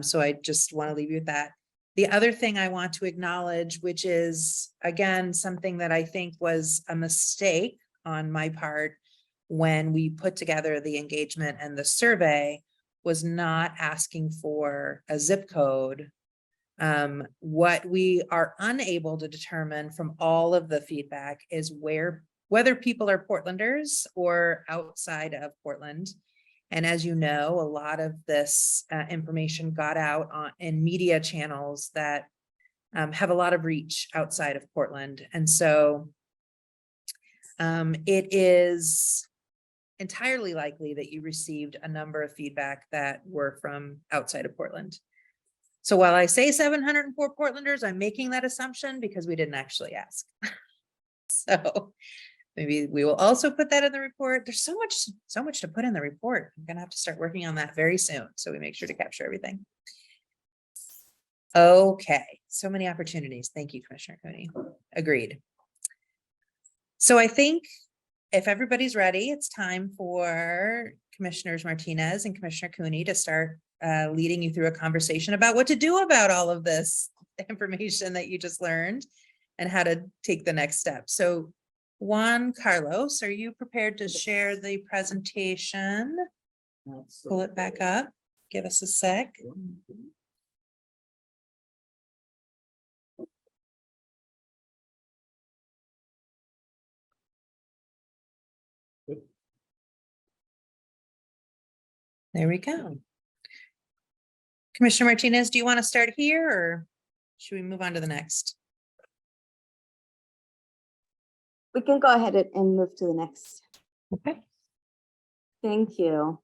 So I just want to leave you with that. The other thing I want to acknowledge, which is, again, something that I think was a mistake on my part when we put together the engagement and the survey, was not asking for a zip code. What we are unable to determine from all of the feedback is whether people are Portlanders or outside of Portland. And as you know, a lot of this information got out in media channels that have a lot of reach outside of Portland. And so it is entirely likely that you received a number of feedback that were from outside of Portland. So while I say 704 Portlanders, I'm making that assumption because we didn't actually ask. So maybe we will also put that in the report. There's so much to put in the report. I'm gonna have to start working on that very soon. So we make sure to capture everything. Okay, so many opportunities. Thank you, Commissioner Cooney. Agreed. So I think if everybody's ready, it's time for Commissioners Martinez and Commissioner Cooney to start leading you through a conversation about what to do about all of this information that you just learned and how to take the next step. So Juan Carlos, are you prepared to share the presentation? Pull it back up. Give us a sec. There we go. Commissioner Martinez, do you want to start here or should we move on to the next? We can go ahead and move to the next. Okay. Thank you.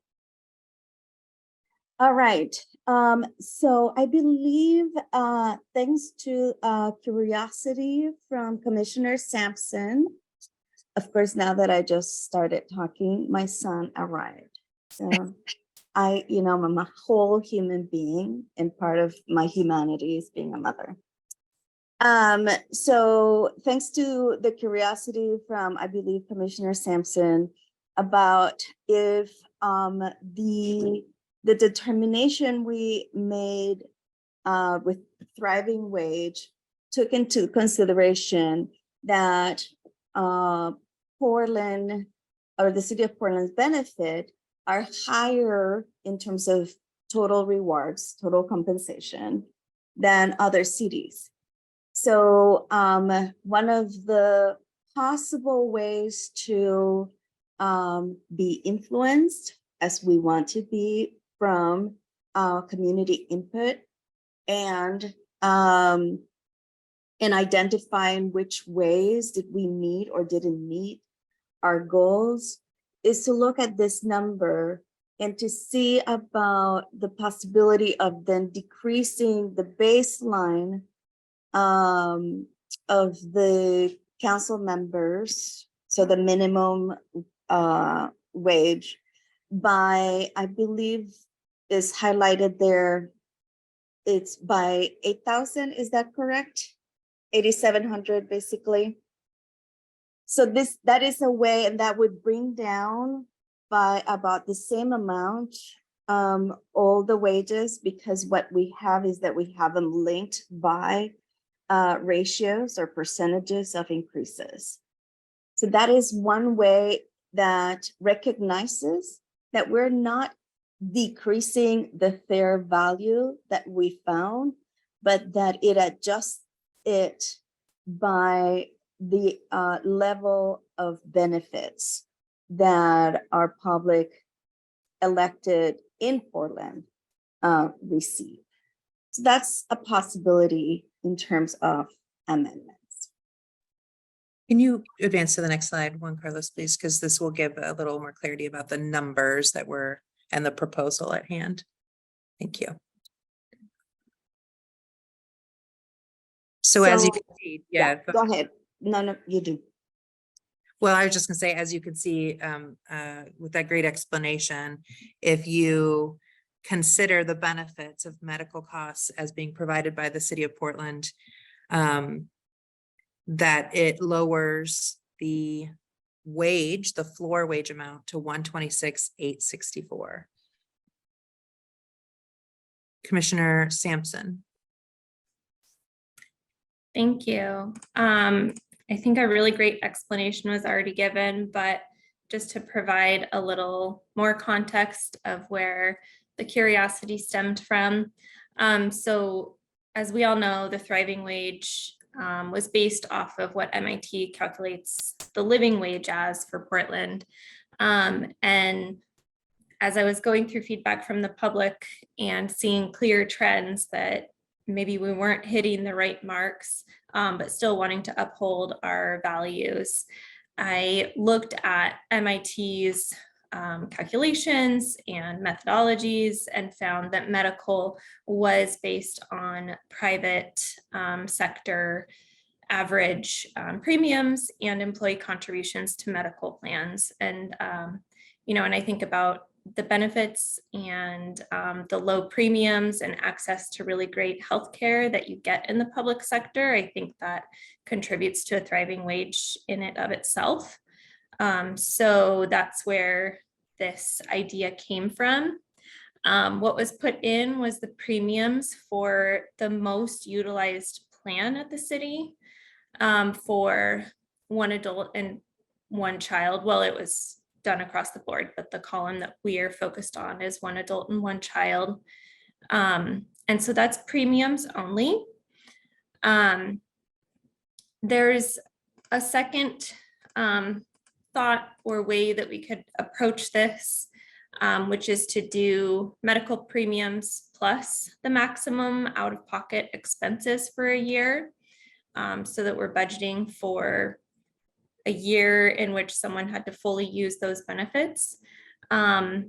All right. So I believe thanks to curiosity from Commissioner Sampson, of course, now that I just started talking, my son arrived. So I'm a whole human being, and part of my humanity is being a mother. So thanks to the curiosity from, I believe, Commissioner Sampson about if the determination we made with Thriving Wage took into consideration that Portland or the city of Portland's benefit are higher in terms of total rewards, total compensation than other cities. So one of the possible ways to be influenced as we want to be from community input and identifying which ways did we meet or didn't meet our goals is to look at this number and to see about the possibility of then decreasing the baseline of the council members, so the minimum wage by, I believe is highlighted there, it's by 8,000, is that correct? 8,700 basically. So that is a way, and that would bring down by about the same amount all the wages, because what we have is that we have them linked by ratios or percentages of increases. So that is one way that recognizes that we're not decreasing the fair value that we found, but that it adjusts it by the level of benefits that our public elected in Portland receive. So that's a possibility in terms of amendments. Can you advance to the next slide, Juan Carlos, please? Because this will give a little more clarity about the numbers that were and the proposal at hand. Thank you. So as you So- can see, yeah. Go ahead. No, you do. Well, I was just gonna say, as you can see, with that great explanation, if you consider the benefits of medical costs as being provided by the city of Portland, that it lowers the wage, the floor wage amount to $126,864. Commissioner Sampson. Thank you. I think a really great explanation was already given, but just to provide a little more context of where the curiosity stemmed from. So as we all know, the thriving wage was based off of what MIT calculates the living wage as for Portland. And as I was going through feedback from the public and seeing clear trends that maybe we weren't hitting the right marks, but still wanting to uphold our values, I looked at MIT's calculations and methodologies and found that medical was based on private sector average premiums and employee contributions to medical plans. And, and I think about the benefits and the low premiums and access to really great healthcare that you get in the public sector. I think that contributes to a thriving wage in and of itself. So that's where this idea came from. What was put in was the premiums for the most utilized plan at the city for one adult and one child. Well, it was done across the board, but the column that we are focused on is one adult and one child. And so that's premiums only. There's a second thought or way that we could approach this, which is to do medical premiums plus the maximum out-of-pocket expenses for a year, so that we're budgeting for a year in which someone had to fully use those benefits. And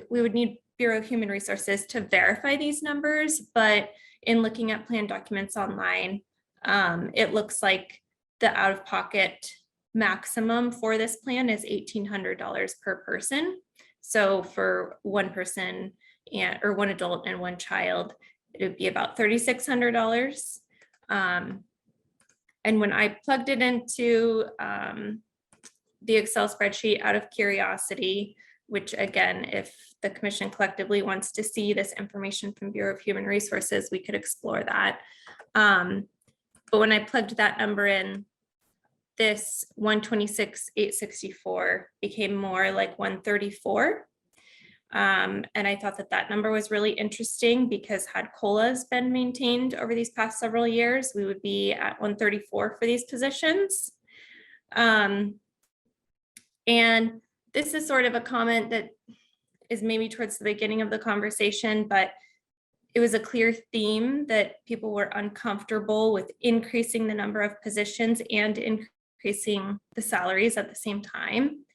we would need Bureau of Human Resources to verify these numbers, but in looking at plan documents online, it looks like the out-of-pocket maximum for this plan is $1,800 per person. So for one person or one adult and one child, it would be about $3,600. And when I plugged it into the Excel spreadsheet out of curiosity, which again, if the commission collectively wants to see this information from Bureau of Human Resources, we could explore that. But when I plugged that number in, this 126,864 became more like 134. And I thought that that number was really interesting because had COLAs been maintained over these past several years, we would be at 134 for these positions. And this is sort of a comment that is maybe towards the beginning of the conversation, but it was a clear theme that people were uncomfortable with increasing the number of positions and increasing the salaries at the same time.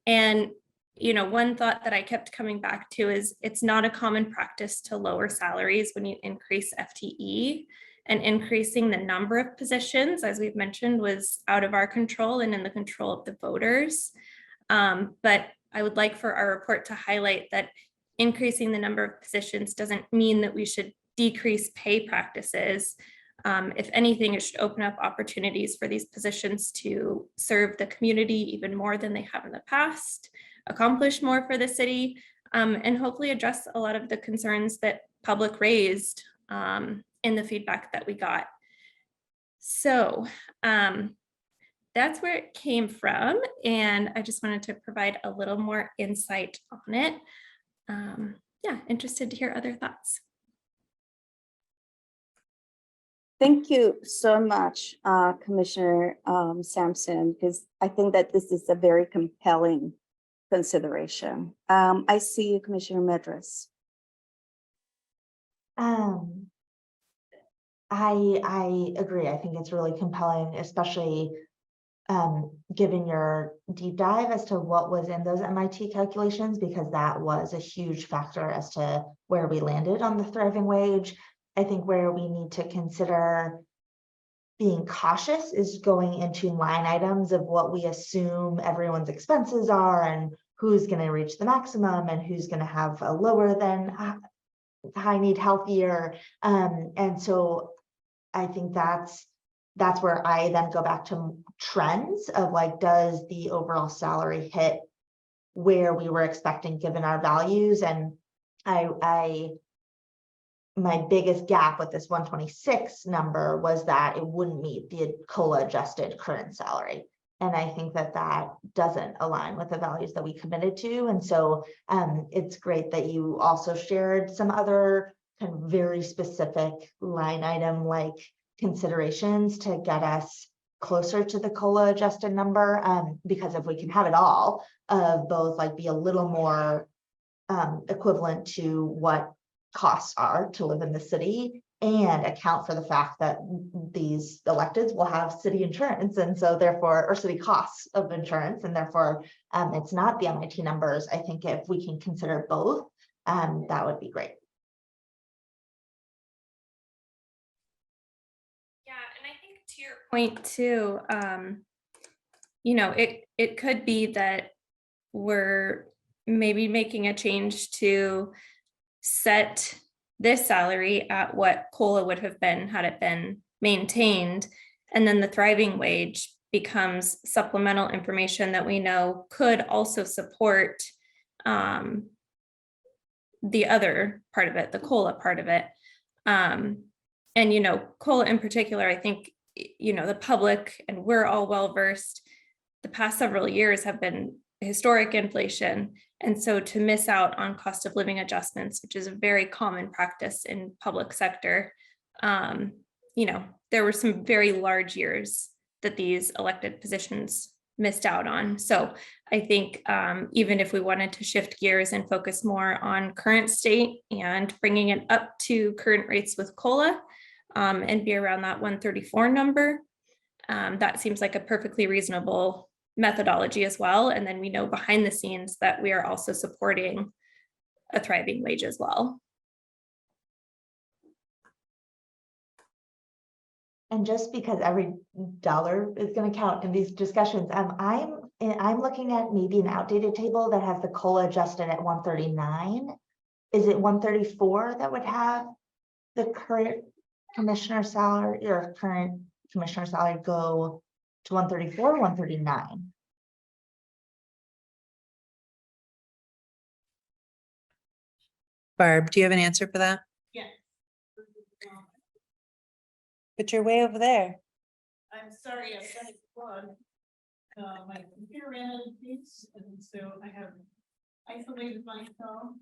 And, you know, one thought that I kept coming back to is it's not a common practice to lower salaries when you increase FTE, and increasing the number of positions, as we've mentioned, was out of our control and in the control of the voters. But I would like for our report to highlight that increasing the number of positions doesn't mean that we should decrease pay practices. If anything, it should open up opportunities for these positions to serve the community even more than they have in the past, accomplish more for the city, and hopefully address a lot of the concerns that public raised in the feedback that we got. So that's where it came from, and I just wanted to provide a little more insight on it. Yeah, interested to hear other thoughts. Thank you so much, Commissioner Sampson, because I think that this is a very compelling consideration. I see you, Commissioner Medras. I agree. I think it's really compelling, especially given your deep dive as to what was in those MIT calculations, because that was a huge factor as to where we landed on the thriving wage. I think where we need to consider being cautious is going into line items of what we assume everyone's expenses are and who's going to reach the maximum and who's going to have a lower than high need healthier. And so I think that's where I then go back to trends of like, does the overall salary hit where we were expecting given our values? And my biggest gap with this 126 number was that it wouldn't meet the COLA adjusted current salary. And I think that that doesn't align with the values that we committed to. And so it's great that you also shared some other kind of very specific line item like considerations to get us closer to the COLA adjusted number. Because if we can have it all of both like be a little more equivalent to what costs are to live in the city and account for the fact that these electeds will have city insurance and so therefore, or city costs of insurance, and therefore it's not the MIT numbers. I think if we can consider both, that would be great. Yeah, and I think to your point too, you know, it could be that we're maybe making a change to set this salary at what COLA would have been had it been maintained. And then the thriving wage becomes supplemental information that we know could also support the other part of it, the COLA part of it. And, you know, COLA in particular, I think, you know, the public and we're all well-versed, the past several years have been historic inflation. And so to miss out on cost of living adjustments, which is a very common practice in public sector, you know, there were some very large years that these elected positions missed out on. So I think even if we wanted to shift gears and focus more on current state and bringing it up to current rates with COLA and be around that 134 number, that seems like a perfectly reasonable methodology as well. And then we know behind the scenes that we are also supporting a thriving wage as well. And just because every dollar is going to count in these discussions, I'm looking at maybe an outdated table that has the COLA adjusted at 139. Is it 134 that would have the current commissioner salary or current commissioner salary go to 134 or 139? Barb, do you have an answer for that? But you're way over there. I'm sorry, I've got it plugged. My computer ran out of juice, and so I have isolated myself.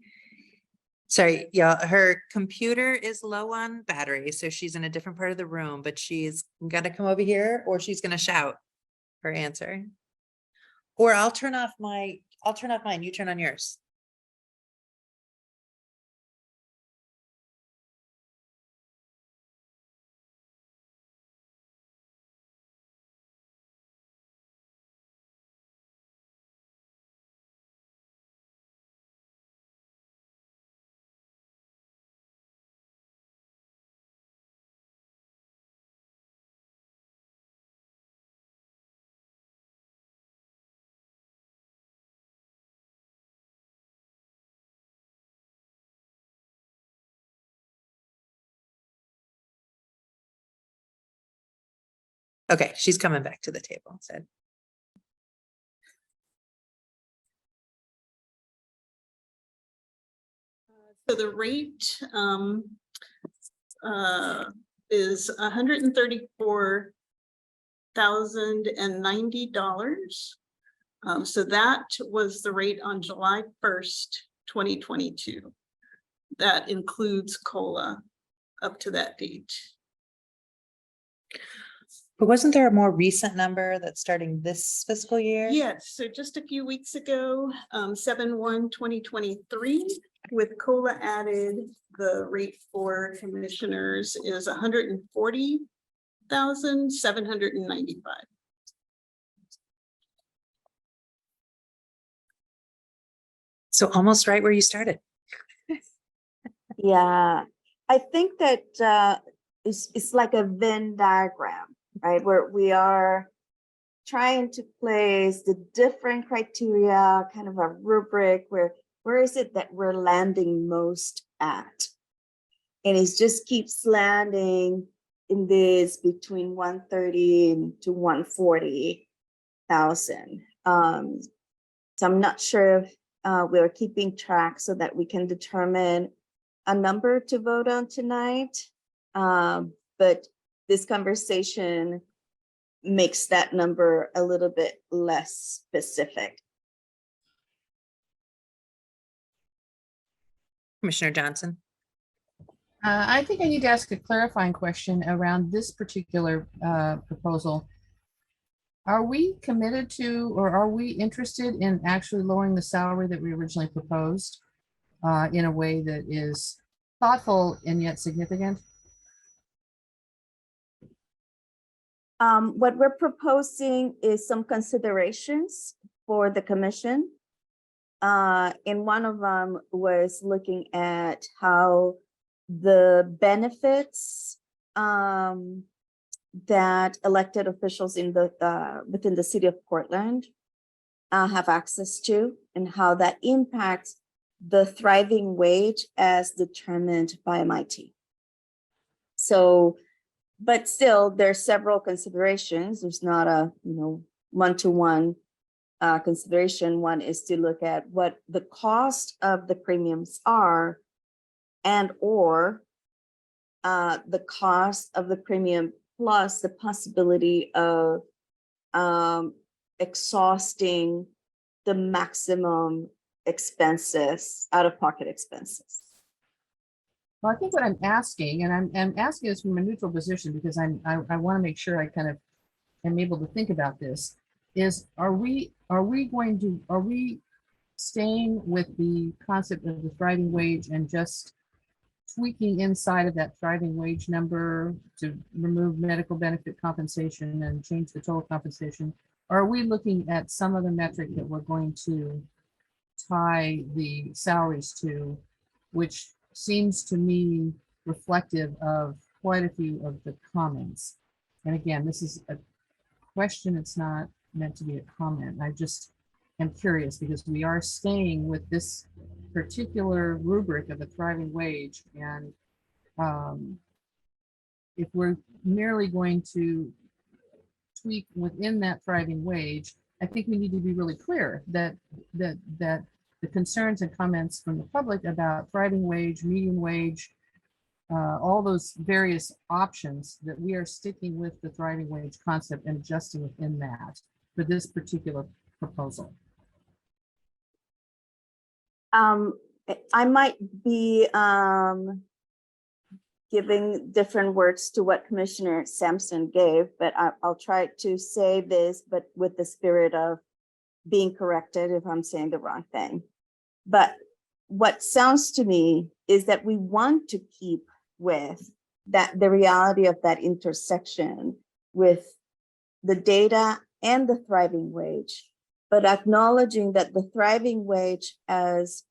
Sorry, yeah, her computer is low on battery, so she's in a different part of the room, but she's gotta come over here or she's gonna shout her answer. Or I'll turn off mine, you turn on yours. Okay, she's coming back to the table, said. So the rate is $134,090. So that was the rate on July 1st, 2022. That includes COLA up to that date. But wasn't there a more recent number that's starting this fiscal year? Yes, so just a few weeks ago, 7/1/2023, with COLA added, the rate for commissioners is $140,795. So almost right where you started. Yeah, I think that it's like a Venn diagram, right? Where we are trying to place the different criteria, kind of a rubric where is it that we're landing most at? And it just keeps landing in this between 130 to 140,000. So I'm not sure if we're keeping track so that we can determine a number to vote on tonight. But this conversation makes that number a little bit less specific. Commissioner Johnson. I think I need to ask a clarifying question around this particular proposal. Are we committed to, or are we interested in actually lowering the salary that we originally proposed in a way that is thoughtful and yet significant? What we're proposing is some considerations for the commission. And one of them was looking at how the benefits that elected officials in the within the city of Portland have access to, and how that impacts the thriving wage as determined by MIT. So, but still, there's several considerations. There's not a one-to-one consideration. One is to look at what the cost of the premiums are, and or the cost of the premium plus the possibility of exhausting the maximum expenses, out-of-pocket expenses. Well, I think what I'm asking, and I'm asking this from a neutral position because I want to make sure I kind of am able to think about this, is are we staying with the concept of the thriving wage and just tweaking inside of that thriving wage number to remove medical benefit compensation and change the total compensation? Or are we looking at some other metric that we're going to tie the salaries to, which seems to me reflective of quite a few of the comments? And again, this is a question, it's not meant to be a comment. I just am curious because we are staying with this particular rubric of a thriving wage. And if we're merely going to tweak within that thriving wage, I think we need to be really clear that the concerns and comments from the public about thriving wage, median wage, all those various options, that we are sticking with the thriving wage concept and adjusting within that for this particular proposal. I might be giving different words to what Commissioner Sampson gave, but I'll try to say this, but with the spirit of being corrected if I'm saying the wrong thing. But what sounds to me is that we want to keep with that, the reality of that intersection with the data and the thriving wage, but acknowledging that the thriving wage as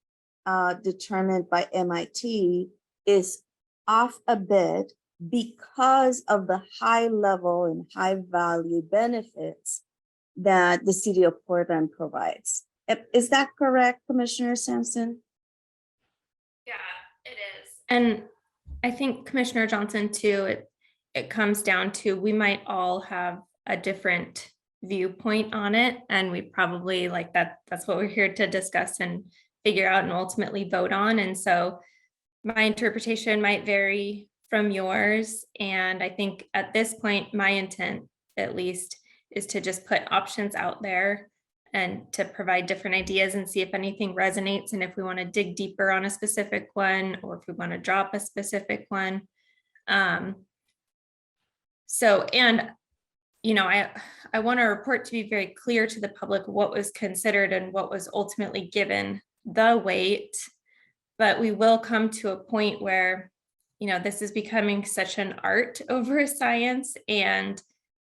determined by MIT is off a bit because of the high level and high value benefits that the city of Portland provides. Is that correct, Commissioner Sampson? Yeah, it is. And I think Commissioner Johnson too, it comes down to, we might all have a different viewpoint on it. And we probably like that's what we're here to discuss and figure out and ultimately vote on. And so my interpretation might vary from yours. And I think at this point, my intent at least is to just put options out there and to provide different ideas and see if anything resonates, and if we want to dig deeper on a specific one, or if we want to drop a specific one. So, and, you know, I want our report to be very clear to the public what was considered and what was ultimately given the weight, but we will come to a point where, you know, this is becoming such an art over a science, and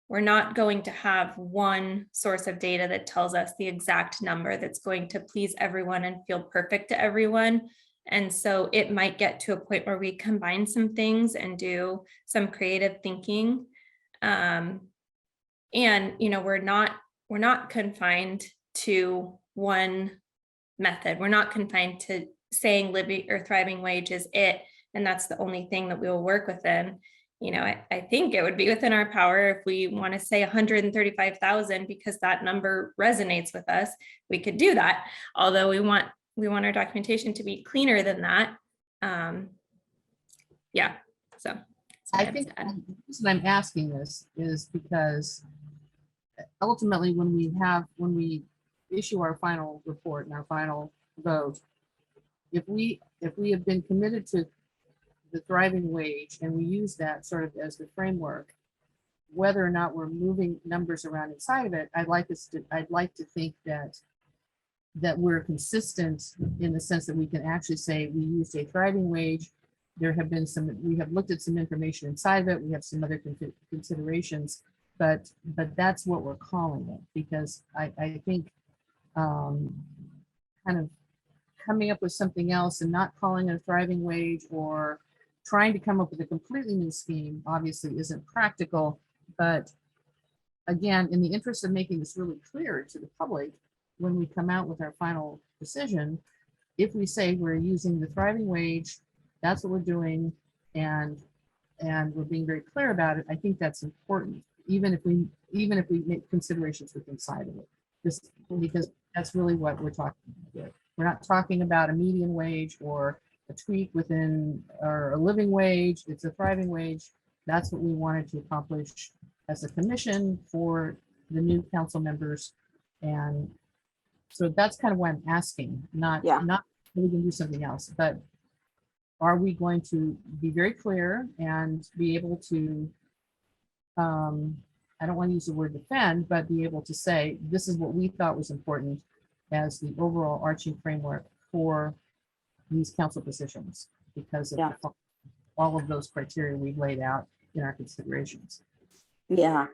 we're not going to have one source of data that tells us the exact number that's going to please everyone and feel perfect to everyone. And so it might get to a point where we combine some things and do some creative thinking. And, you know, we're not confined to one method. We're not confined to saying living or thriving wage is it, and that's the only thing that we will work within. You know, I think it would be within our power if we want to say 135,000 because that number resonates with us. We could do that, although we want our documentation to be cleaner than that. Yeah, so I think the reason I'm asking this is because ultimately when we issue our final report and our final vote, if we have been committed to the thriving wage and we use that sort of as the framework, whether or not we're moving numbers around inside of it, I'd like to think that we're consistent in the sense that we can actually say we used a thriving wage. We have looked at some information inside of it. We have some other considerations, but that's what we're calling it, because I think kind of coming up with something else and not calling it a thriving wage or trying to come up with a completely new scheme obviously isn't practical. But again, in the interest of making this really clear to the public, when we come out with our final decision, if we say we're using the thriving wage, that's what we're doing, and we're being very clear about it, I think that's important, even if we make considerations with inside of it, just because that's really what we're talking about here. We're not talking about a median wage or a tweak within or a living wage. It's a thriving wage. That's what we wanted to accomplish as a commission for the new council members. And so that's kind of why I'm asking, not we can do something else, but are we going to be very clear and be able to, I don't want to use the word defend, but be able to say, this is what we thought was important as the overall arching framework for these council positions, because of all of those criteria we've laid out in our considerations. Yeah.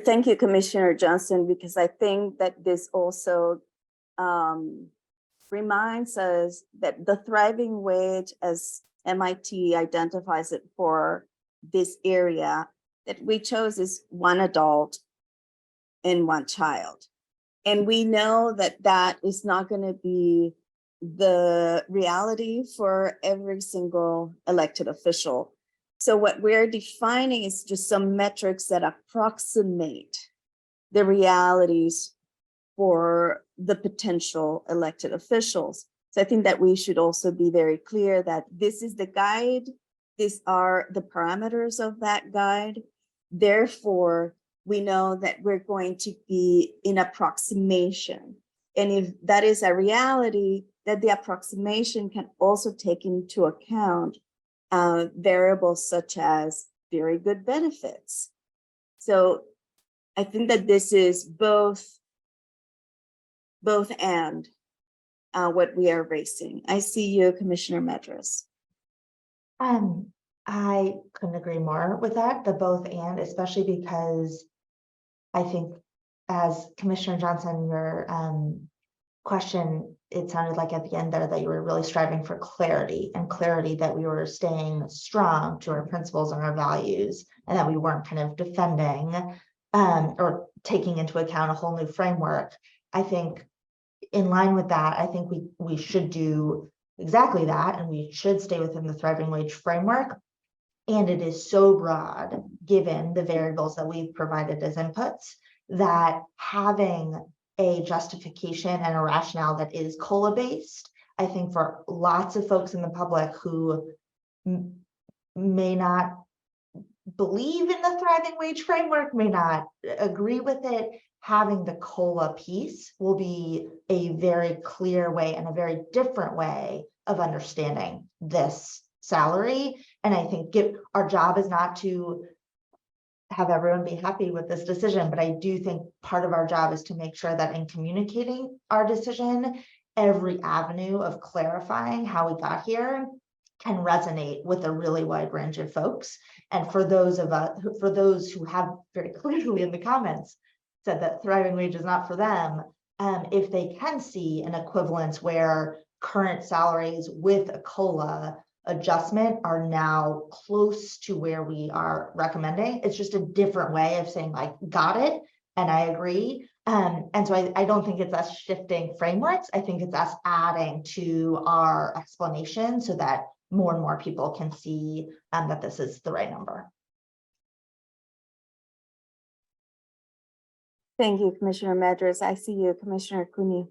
Thank you, Commissioner Johnson, because I think that this also reminds us that the thriving wage, as MIT identifies it for this area, that we chose is one adult and one child. And we know that that is not going to be the reality for every single elected official. So what we're defining is just some metrics that approximate the realities for the potential elected officials. So I think that we should also be very clear that this is the guide, these are the parameters of that guide. Therefore, we know that we're going to be in approximation. And if that is a reality, that the approximation can also take into account variables such as very good benefits. So I think that this is both and what we are raising. I see you, Commissioner Medras. I couldn't agree more with that, the both and, especially because I think as Commissioner Johnson, your question, it sounded like at the end there that you were really striving for clarity that we were staying strong to our principles and our values, and that we weren't kind of defending or taking into account a whole new framework. I think in line with that, I think we should do exactly that, and we should stay within the thriving wage framework. And it is so broad, given the variables that we've provided as inputs, that having a justification and a rationale that is COLA based, I think for lots of folks in the public who may not believe in the thriving wage framework, may not agree with it, having the COLA piece will be a very clear way and a very different way of understanding this salary. And I think our job is not to have everyone be happy with this decision, but I do think part of our job is to make sure that in communicating our decision, every avenue of clarifying how we got here can resonate with a really wide range of folks. And for those who have very clearly in the comments said that thriving wage is not for them, if they can see an equivalence where current salaries with a COLA adjustment are now close to where we are recommending, it's just a different way of saying like, got it, and I agree. And so I don't think it's us shifting frameworks. I think it's us adding to our explanation so that more and more people can see that this is the right number. Thank you, Commissioner Medras. I see you, Commissioner Cooney.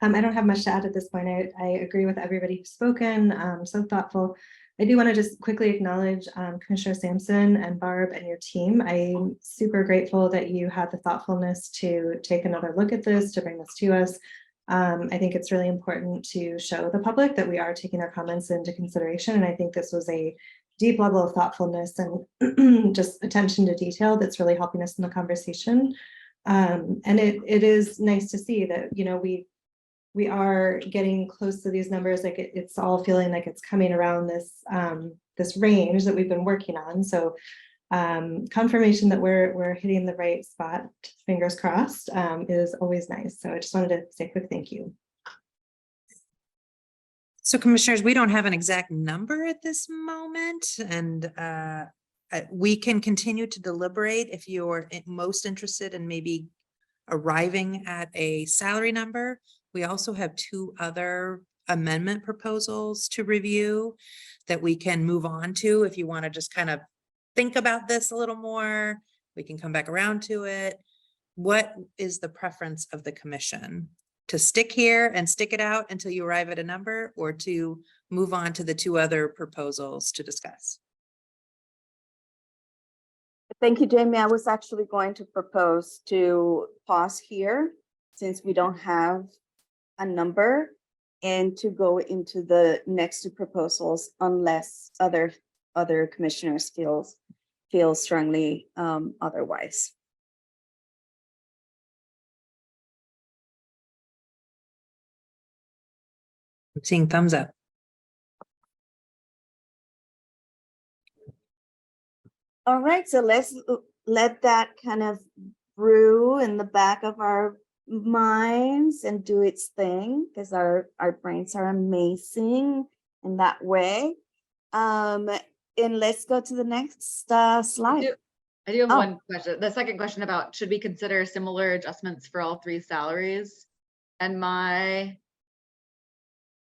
I don't have much to add at this point. I agree with everybody who's spoken, so thoughtful. I do want to just quickly acknowledge Commissioner Sampson and Barb and your team. I'm super grateful that you had the thoughtfulness to take another look at this, to bring this to us. I think it's really important to show the public that we are taking their comments into consideration. And I think this was a deep level of thoughtfulness and just attention to detail that's really helping us in the conversation. And it is nice to see that, you know, we are getting close to these numbers, like it's all feeling like it's coming around this this range that we've been working on. So confirmation that we're hitting the right spot, fingers crossed, is always nice. So I just wanted to say a quick thank you. So commissioners, we don't have an exact number at this moment, and we can continue to deliberate if you're most interested in maybe arriving at a salary number. We also have 2 other amendment proposals to review that we can move on to. If you want to just kind of think about this a little more, we can come back around to it. What is the preference of the commission? To stick here and stick it out until you arrive at a number, or to move on to the 2 other proposals to discuss? Thank you, Jamie. I was actually going to propose to pause here since we don't have a number, and to go into the next 2 proposals unless other commissioners feel strongly otherwise. I'm seeing thumbs up. All right, so let's let that kind of brew in the back of our minds and do its thing, because our brains are amazing in that way. And let's go to the next slide. I do have Oh. one question. The second question about, should we consider similar adjustments for all 3 salaries? And my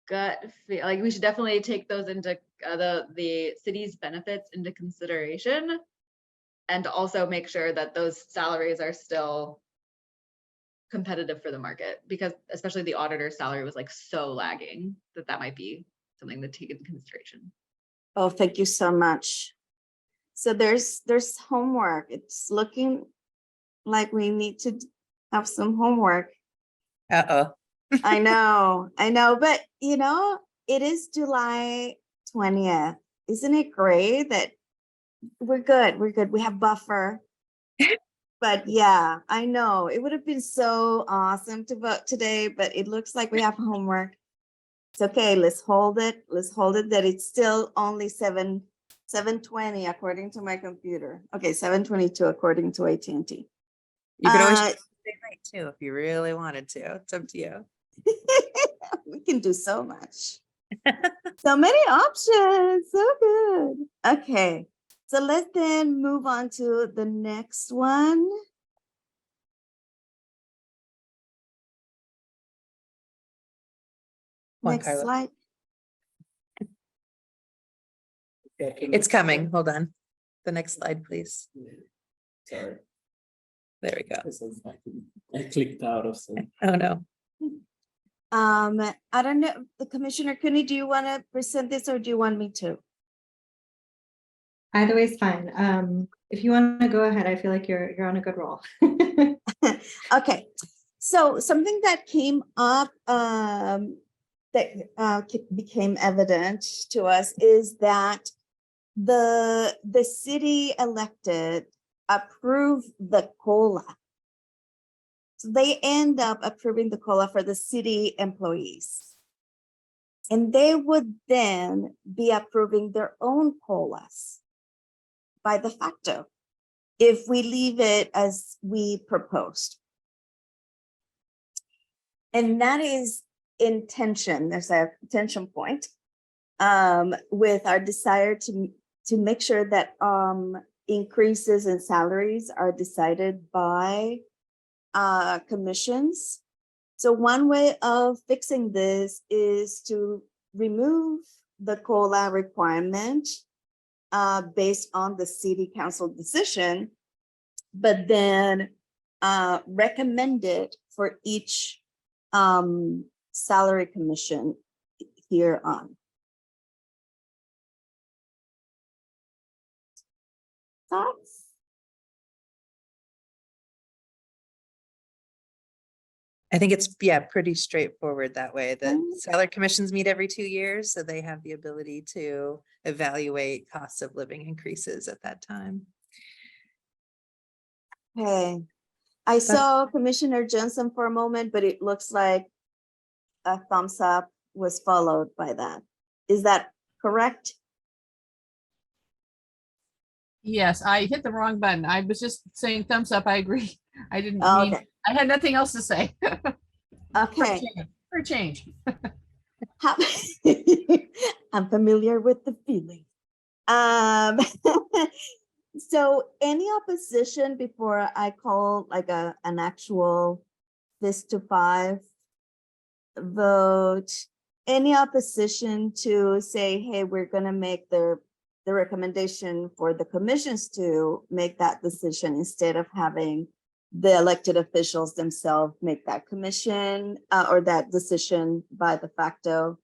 gut feel like we should definitely take those into the city's benefits into consideration, and also make sure that those salaries are still competitive for the market, because especially the auditor's salary was like so lagging that might be something to take into consideration. Oh, thank you so much. So there's homework. It's looking like we need to have some homework. Uh-oh. I know, but you know, it is July 20th. Isn't it great that we're good? We're good. We have buffer. But yeah, I know it would have been so awesome to vote today, but it looks like we have homework. It's okay. Let's hold it. Let's hold it that it's still only 7:20 according to my computer. Okay, 7:22 according to AT&T. You could always Uh, stay late too if you really wanted to. It's up to you. We can do so much. So many options. So good. Okay. So let's then move on to the next one. Come on, Next Carla. slide. It's coming. Hold on. The next slide, please. Sorry. There we go. I clicked out of some. Oh, no. I don't know, the Commissioner Cooney, do you want to present this or do you want me to? Either way is fine. If you want to go ahead, I feel like you're on a good roll. Okay, so something that came up became evident to us is that the city elected approved the COLA. So they end up approving the COLA for the city employees. And they would then be approving their own COLAs by de facto if we leave it as we proposed. And that is intention. There's a tension point with our desire to make sure that increases in salaries are decided by commissions. So one way of fixing this is to remove the COLA requirement based on the city council decision, but then recommend it for each salary commission here on. Thoughts? I think it's, yeah, pretty straightforward that way. The salary commissions meet every 2 years, so they have the ability to evaluate cost of living increases at that time. Okay, I saw Commissioner Johnson for a moment, but it looks like a thumbs up was followed by that. Is that correct? Yes, I hit the wrong button. I was just saying thumbs up. I agree. I didn't Oh, mean, okay. I had nothing else to say. Okay. For a change. How- I'm familiar with the feeling. So any opposition before I call like an actual 5 vote? Any opposition to say, hey, we're gonna make the recommendation for the commissions to make that decision instead of having the elected officials themselves make that commission or that decision by de facto?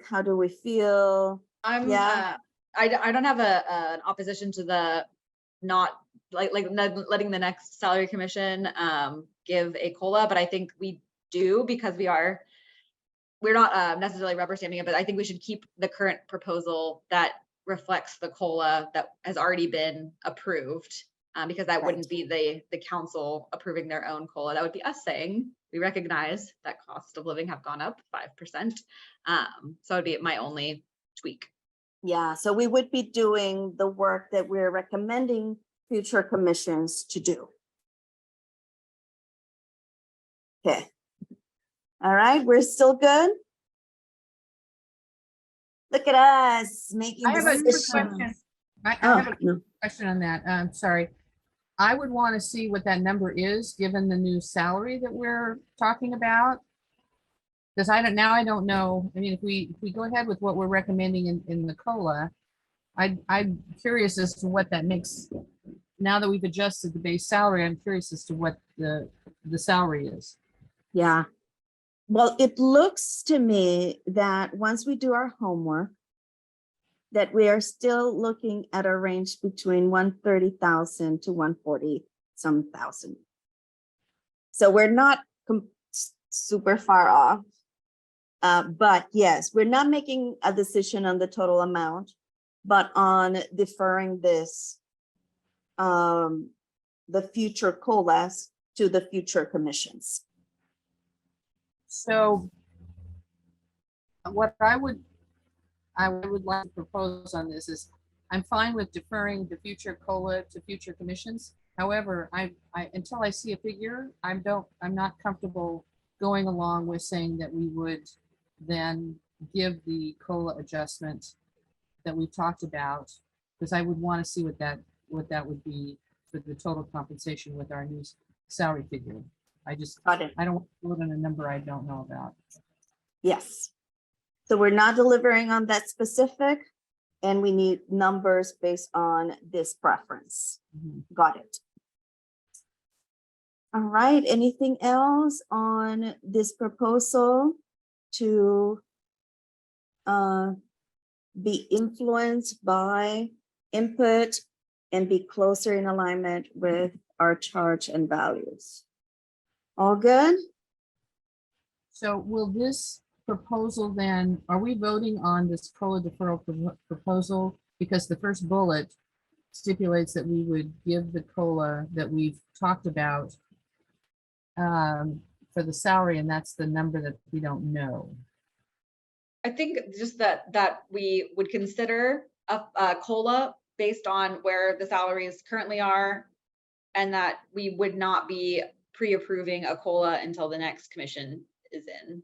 How do we feel? Yeah. I don't have an opposition to the not letting the next salary commission give a COLA, but I think we do because we're not necessarily rubber stamping it, but I think we should keep the current proposal that reflects the COLA that has already been approved, because that wouldn't be the council approving their own COLA. That would be us saying, we recognize that cost of living have gone up 5%. So it'd be my only tweak. Yeah, so we would be doing the work that we're recommending future commissions to do. Okay. All right, we're still good? Look at us making I have a quick decisions. question. I Oh, have a no. question on that. Sorry. I would want to see what that number is, given the new salary that we're talking about. Because I don't know. I mean, if we go ahead with what we're recommending in the COLA, I'm curious as to what that makes. Now that we've adjusted the base salary, I'm curious as to what the salary is. Yeah. Well, it looks to me that once we do our homework that we are still looking at a range between 130,000 to 140 some thousand. So we're not super far off. But yes, we're not making a decision on the total amount, but on deferring this, the future COLAs to the future commissions. So what I would like to propose on this is, I'm fine with deferring the future COLA to future commissions. However, I until I see a figure, I'm not comfortable going along with saying that we would then give the COLA adjustment that we talked about, because I would want to see what that would be for the total compensation with our new salary figure. I don't want to put in a number I don't know about. Yes. So we're not delivering on that specific, and we need numbers based on this preference. Mhm. Got it. All right, anything else on this proposal to be influenced by input and be closer in alignment with our charge and values? All good? So will this proposal then, are we voting on this COLA deferral proposal? Because the first bullet stipulates that we would give the COLA that we've talked about for the salary, and that's the number that we don't know. I think just that we would consider a COLA based on where the salaries currently are, and that we would not be pre-approving a COLA until the next commission is in.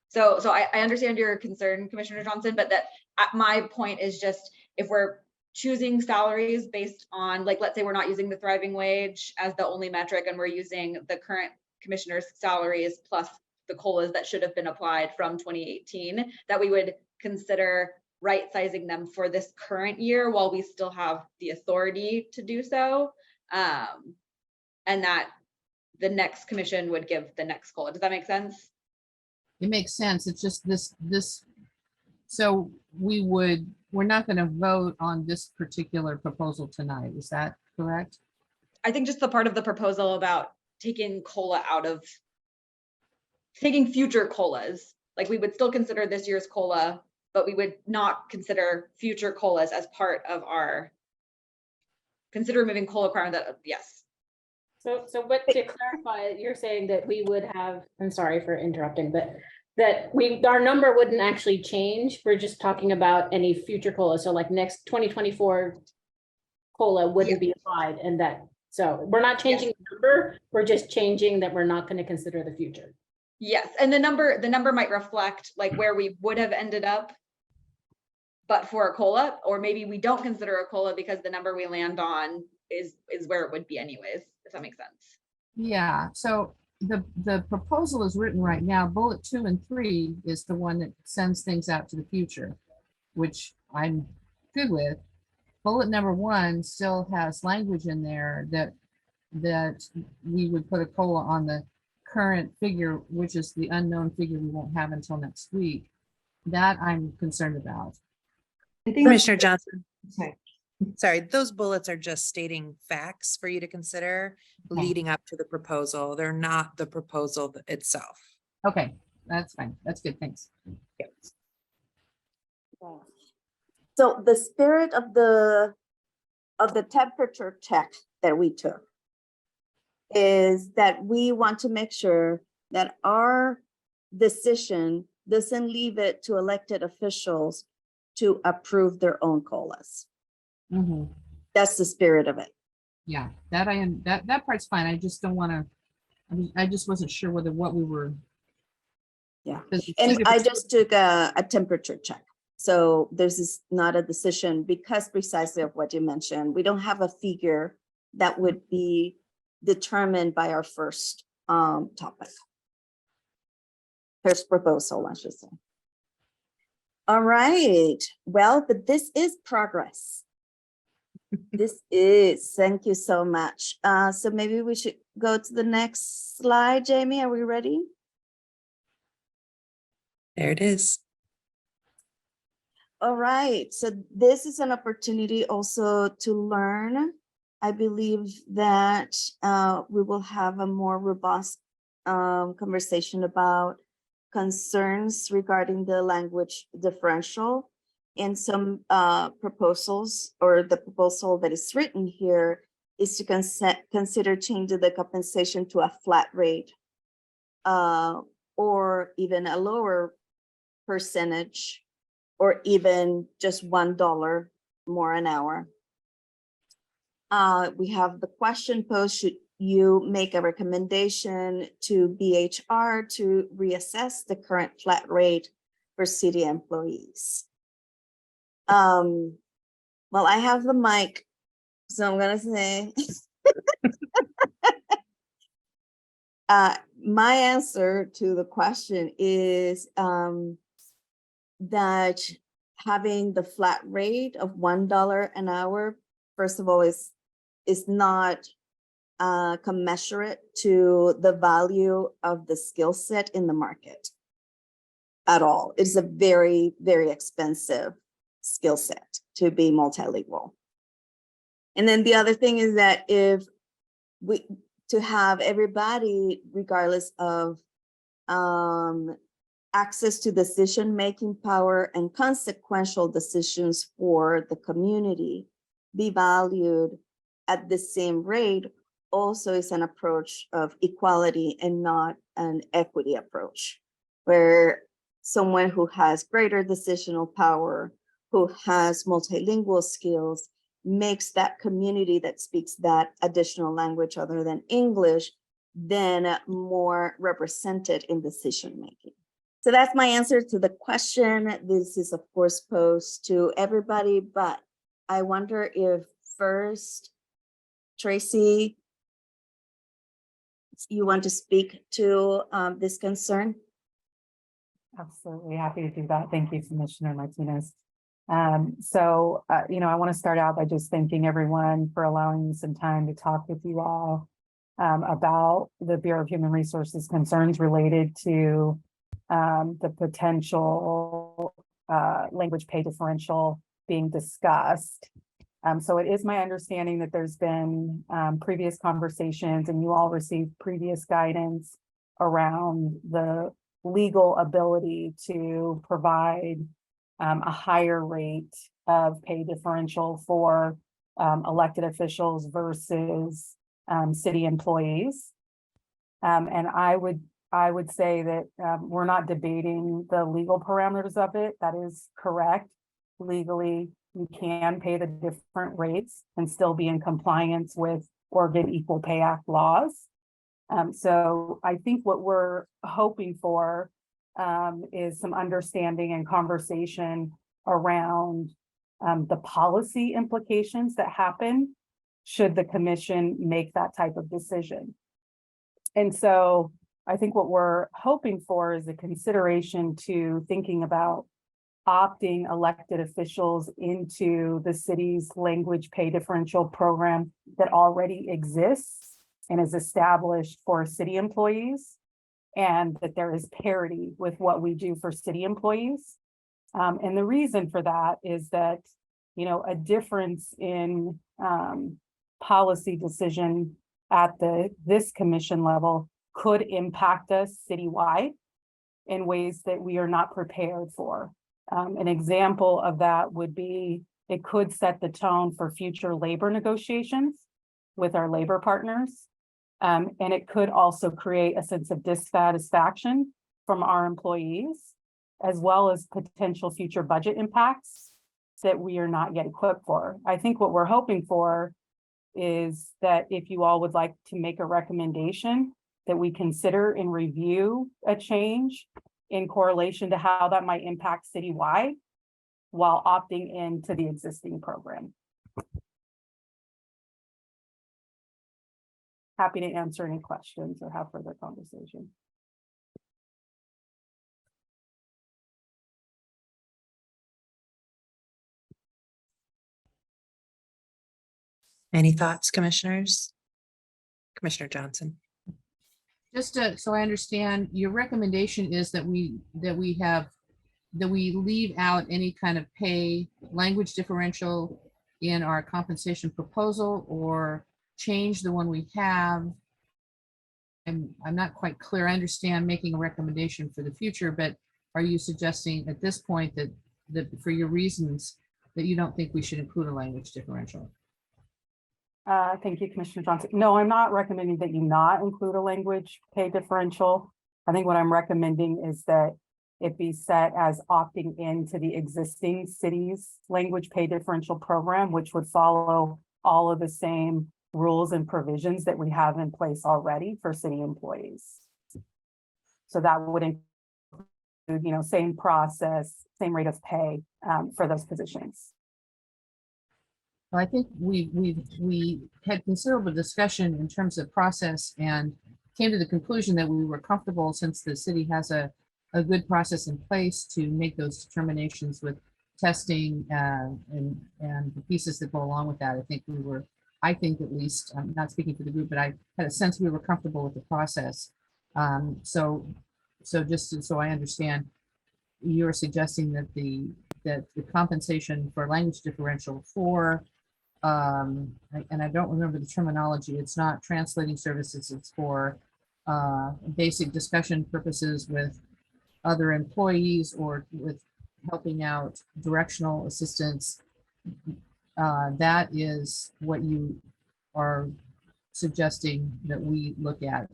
So I understand your concern, Commissioner Johnson, but that my point is just, if we're choosing salaries based on, like, let's say we're not using the thriving wage as the only metric, and we're using the current commissioner's salaries plus the COLAs that should have been applied from 2018, that we would consider right sizing them for this current year while we still have the authority to do so. And that the next commission would give the next COLA. Does that make sense? It makes sense. It's just this. So we're not going to vote on this particular proposal tonight. Is that correct? I think just the part of the proposal about taking COLA out of, taking future COLAs, like we would still consider this year's COLA, but we would not consider future COLAs as part of our, consider removing COLA requirement that, yes. So but to clarify, you're saying that we would have, I'm sorry for interrupting, but that our number wouldn't actually change. We're just talking about any future COLA. So like next 2024 COLA wouldn't be applied, and that, so we're not changing the number, we're just changing that we're not going to consider the future. Yes, and the number might reflect like where we would have ended up, but for a COLA, or maybe we don't consider a COLA because the number we land on is where it would be anyways, if that makes sense. Yeah. So the proposal is written right now. Bullet 2 and 3 is the one that sends things out to the future, which I'm good with. Bullet number 1 still has language in there that we would put a COLA on the current figure, which is the unknown figure we won't have until next week. That I'm concerned about. I think Commissioner Johnson, sorry. sorry, those bullets are just stating facts for you to consider Okay. leading up to the proposal. They're not the proposal itself. Okay, that's fine. That's good. Thanks. So the spirit of the temperature check that we took is that we want to make sure that our decision doesn't leave it to elected officials to approve their own COLAs. Mhm. That's the spirit of it. Yeah, that I am, that part's fine. I just don't want to, I just wasn't sure what we were. Yeah. 'cause it's And two I different- just took a temperature check. So this is not a decision because precisely of what you mentioned. We don't have a figure that would be determined by our first topic. First proposal, I should say. All right, well, but this is progress. This is, thank you so much. So maybe we should go to the next slide. Jamie, are we ready? There it is. All right, so this is an opportunity also to learn. I believe that we will have a more robust conversation about concerns regarding the language differential, and some proposals, or the proposal that is written here is to consider changing the compensation to a flat rate or even a lower percentage, or even just $1 more an hour. We have the question posed, should you make a recommendation to BHR to reassess the current flat rate for city employees? Well, I have the mic, so I'm gonna say my answer to the question is that having the flat rate of $1 an hour, first of all, is not commensurate to the value of the skill set in the market at all. It's a very, very expensive skill set to be multilingual. And then the other thing is that to have everybody, regardless of access to decision-making power and consequential decisions for the community, be valued at the same rate, also is an approach of equality and not an equity approach, where someone who has greater decisional power, who has multilingual skills, makes that community that speaks that additional language other than English then more represented in decision-making. So that's my answer to the question. This is of course posed to everybody, but I wonder if first, Tracy, you want to speak to this concern? Absolutely happy to do that. Thank you, Commissioner Martinez. I want to start out by just thanking everyone for allowing me some time to talk with you all about the Bureau of Human Resources concerns related to the potential language pay differential being discussed. So it is my understanding that there's been previous conversations and you all received previous guidance around the legal ability to provide a higher rate of pay differential for elected officials versus city employees. And I would say that we're not debating the legal parameters of it. That is correct. Legally, you can pay the different rates and still be in compliance with Oregon Equal Pay Act laws. So I think what we're hoping for is some understanding and conversation around the policy implications that happen should the commission make that type of decision. And so I think what we're hoping for is a consideration to thinking about opting elected officials into the city's language pay differential program that already exists and is established for city employees, and that there is parity with what we do for city employees. And the reason for that is that, a difference in policy decision at this commission level could impact us citywide in ways that we are not prepared for. An example of that would be, it could set the tone for future labor negotiations with our labor partners. And it could also create a sense of dissatisfaction from our employees, as well as potential future budget impacts that we are not yet equipped for. I think what we're hoping for is that if you all would like to make a recommendation, that we consider and review a change in correlation to how that might impact citywide while opting into the existing program. Happy to answer any questions or have further conversation. Any thoughts, commissioners? Commissioner Johnson. Just so I understand, your recommendation is that we have that we leave out any kind of pay language differential in our compensation proposal, or change the one we have. And I'm not quite clear. I understand making a recommendation for the future, but are you suggesting at this point that for your reasons that you don't think we should include a language differential? Thank you, Commissioner Johnson. No, I'm not recommending that you not include a language pay differential. I think what I'm recommending is that it be set as opting into the existing city's language pay differential program, which would follow all of the same rules and provisions that we have in place already for city employees. So that would include, same process, same rate of pay for those positions. Well, I think we had considerable discussion in terms of process and came to the conclusion that we were comfortable, since the city has a good process in place to make those determinations with testing and the pieces that go along with that. I think at least, I'm not speaking for the group, but I had a sense we were comfortable with the process. So just so I understand, you're suggesting that the compensation for language differential for, and I don't remember the terminology, it's not translating services, it's for basic discussion purposes with other employees or with helping out directional assistance. That is what you are suggesting that we look at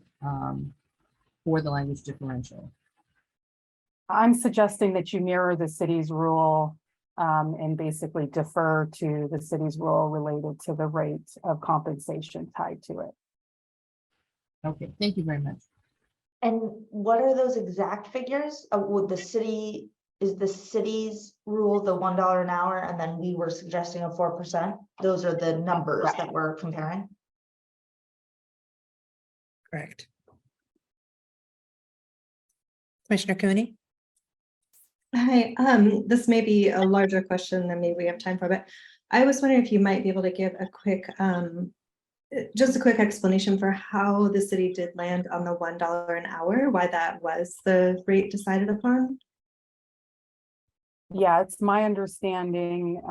for the language differential. I'm suggesting that you mirror the city's rule and basically defer to the city's rule related to the rate of compensation tied to it. Okay, thank you very much. And what are those exact figures? Would is the city's rule the $1 an hour, and then we were suggesting a 4%? Those are the numbers Right. that we're comparing. Correct. Commissioner Cooney? Hi, this may be a larger question than maybe we have time for, but I was wondering if you might be able to give a quick, just a quick explanation for how the city did land on the $1 an hour, why that was the rate decided upon? Yeah, it's my understanding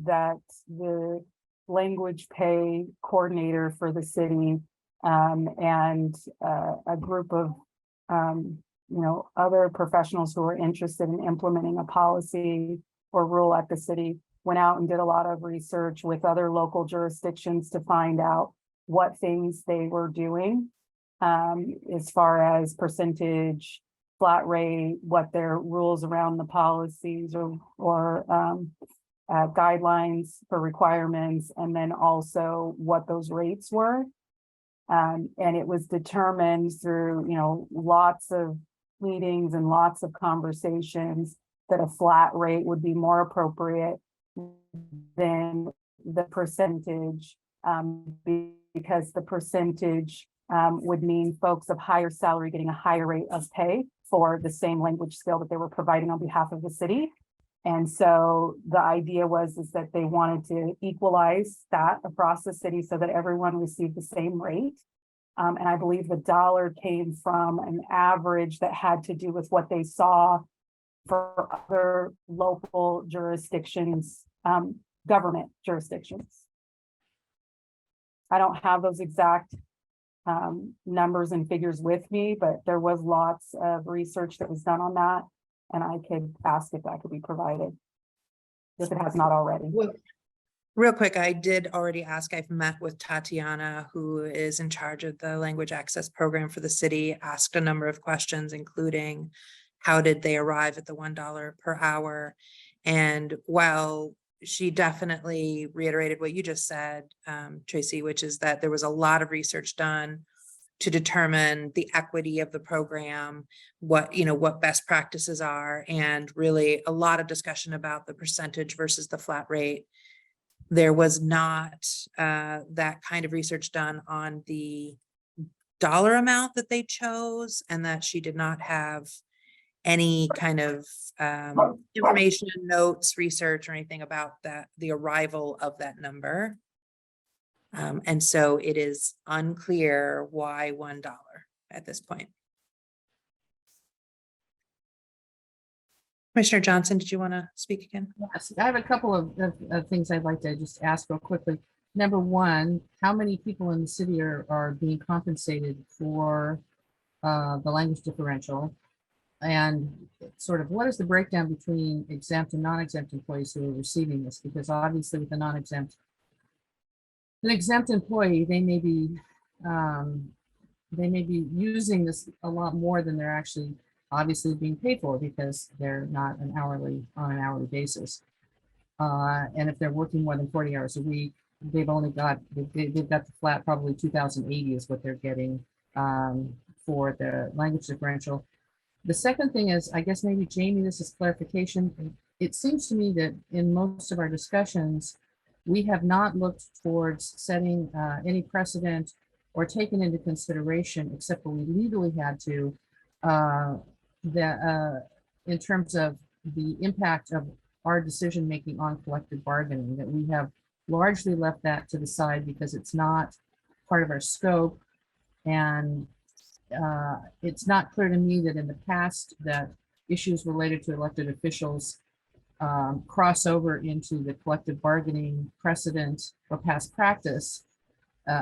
that the language pay coordinator for the city and a group of other professionals who are interested in implementing a policy or rule at the city went out and did a lot of research with other local jurisdictions to find out what things they were doing as far as percentage, flat rate, what their rules around the policies or guidelines for requirements, and then also what those rates were. And it was determined through, lots of meetings and lots of conversations that a flat rate would be more appropriate than the percentage, because the percentage would mean folks of higher salary getting a higher rate of pay for the same language skill that they were providing on behalf of the city. And so the idea was that they wanted to equalize that across the city so that everyone received the same rate. And I believe the dollar came from an average that had to do with what they saw for other local jurisdictions, government jurisdictions. I don't have those exact numbers and figures with me, but there was lots of research that was done on that. And I could ask if that could be provided, if it has not already. Real quick, I did already ask, I've met with Tatiana, who is in charge of the language access program for the city, asked a number of questions, including how did they arrive at the $1 per hour? And while she definitely reiterated what you just said, Tracy, which is that there was a lot of research done to determine the equity of the program, what best practices are, and really a lot of discussion about the percentage versus the flat rate. There was not that kind of research done on the dollar amount that they chose, and that she did not have any kind of information, notes, research, or anything about the arrival of that number. And so it is unclear why $1 at this point. Commissioner Johnson, did you want to speak again? Yes, I have a couple of things I'd like to just ask real quickly. Number one, how many people in the city are being compensated for the language differential? And sort of what is the breakdown between exempt and non-exempt employees who are receiving this? Because obviously with the non-exempt, an exempt employee, they may be using this a lot more than they're actually obviously being paid for, because they're not on an hourly basis. And if they're working more than 40 hours a week, they've got the flat probably 2,080 is what they're getting for the language differential. The second thing is, I guess maybe Jamie, this is clarification. It seems to me that in most of our discussions, we have not looked towards setting any precedent or taken into consideration, except where we legally had to, in terms of the impact of our decision-making on collective bargaining, that we have largely left that to the side because it's not part of our scope. And it's not clear to me that in the past that issues related to elected officials cross over into the collective bargaining precedent or past practice,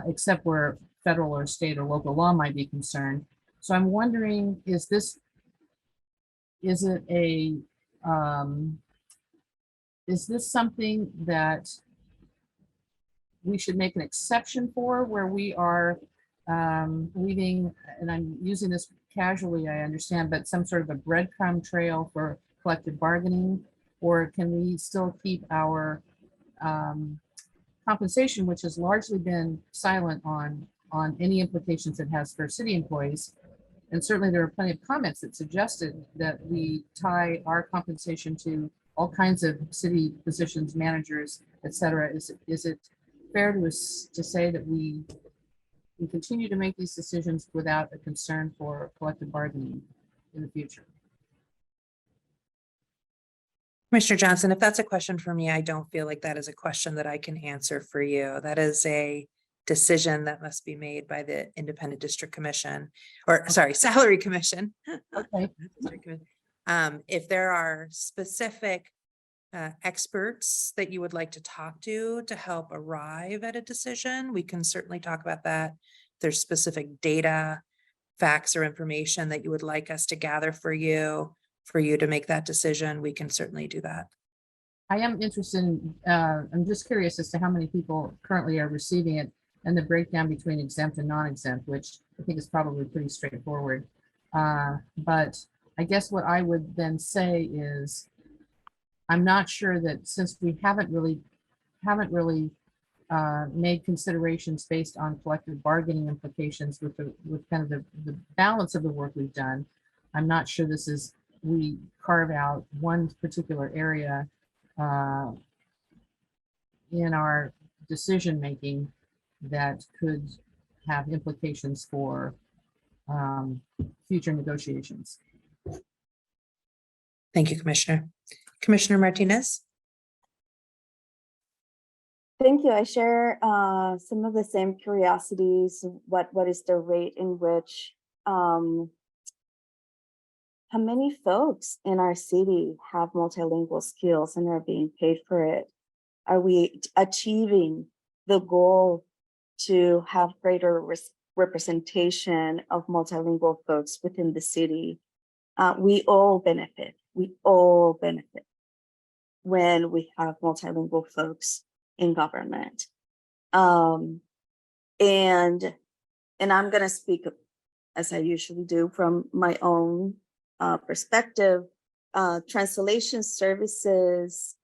except where federal or state or local law might be concerned. So I'm wondering, is this something that we should make an exception for, where we are leaving, and I'm using this casually, I understand, but some sort of a breadcrumb trail for collective bargaining? Or can we still keep our compensation, which has largely been silent on any implications it has for city employees? And certainly there are plenty of comments that suggested that we tie our compensation to all kinds of city positions, managers, et cetera. Is it fair to say that we continue to make these decisions without a concern for collective bargaining in the future? Commissioner Johnson, if that's a question for me, I don't feel like that is a question that I can answer for you. That is a decision that must be made by the Independent District Commission, or sorry, Salary Commission. Okay. If there are specific experts that you would like to talk to help arrive at a decision, we can certainly talk about that. If there's specific data, facts, or information that you would like us to gather for you to make that decision, we can certainly do that. I am interested in, I'm just curious as to how many people currently are receiving it and the breakdown between exempt and non-exempt, which I think is probably pretty straightforward. But I guess what I would then say is, I'm not sure that, since we haven't really made considerations based on collective bargaining implications with kind of the balance of the work we've done, I'm not sure we carve out one particular area in our decision-making that could have implications for future negotiations. Thank you, Commissioner. Commissioner Martinez? Thank you. I share some of the same curiosities. What is the rate in which how many folks in our city have multilingual skills and are being paid for it? Are we achieving the goal to have greater representation of multilingual folks within the city? We all benefit. We all benefit when we have multilingual folks in government. And I'm going to speak, as I usually do, from my own perspective. Translation services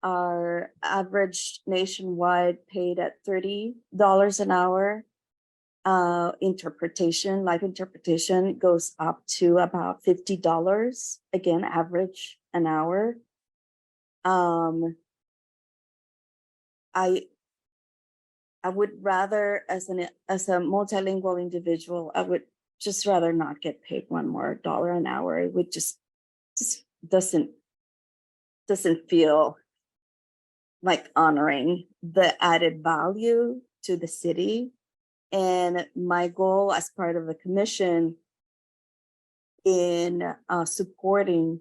are averaged nationwide, paid at $30 an hour. Live interpretation goes up to about $50, again, average an hour. I would rather, as a multilingual individual, I would just rather not get paid one more dollar an hour. It would just doesn't feel like honoring the added value to the city. And my goal as part of the commission in supporting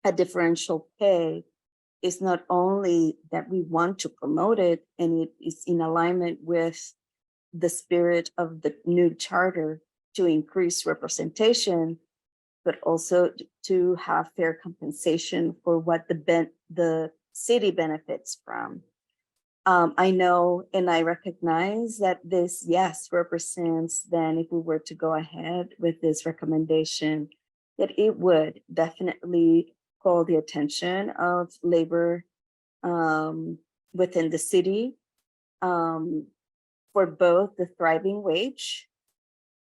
a differential pay is not only that we want to promote it and it is in alignment with the spirit of the new charter to increase representation, but also to have fair compensation for what the city benefits from. I know and I recognize that this, yes, represents then if we were to go ahead with this recommendation, that it would definitely call the attention of labor within the city for both the thriving wage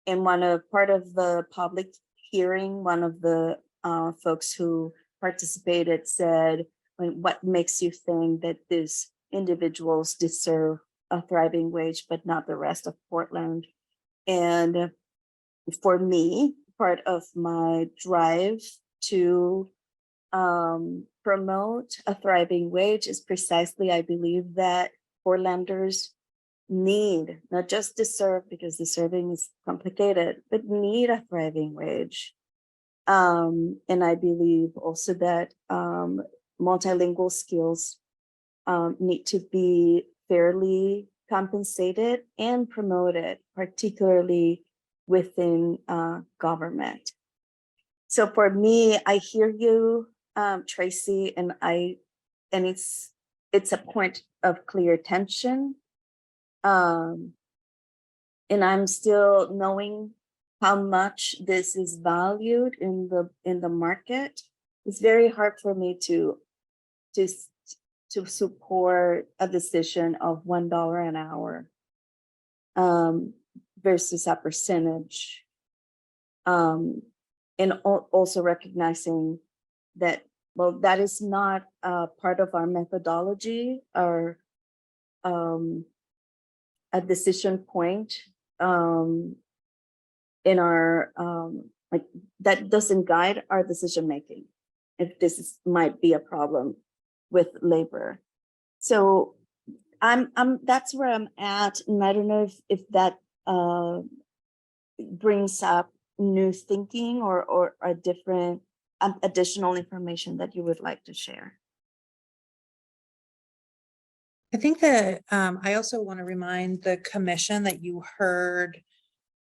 and part of the public hearing, one of the folks who participated said, what makes you think that these individuals deserve a thriving wage, but not the rest of Portland? And for me, part of my drive to promote a thriving wage is precisely, I believe that Portlanders need, not just deserve, because deserving is complicated, but need a thriving wage. And I believe also that multilingual skills need to be fairly compensated and promoted, particularly within government. So for me, I hear you, Tracy, and it's a point of clear tension. And I'm still knowing how much this is valued in the market. It's very hard for me to support a decision of $1 an hour versus a percentage. And also recognizing that, well, that is not part of our methodology or a decision point in our like that doesn't guide our decision making if might be a problem with labor. So that's where I'm at, and I don't know if that brings up new thinking or a different additional information that you would like to share. I think that I also want to remind the commission that you heard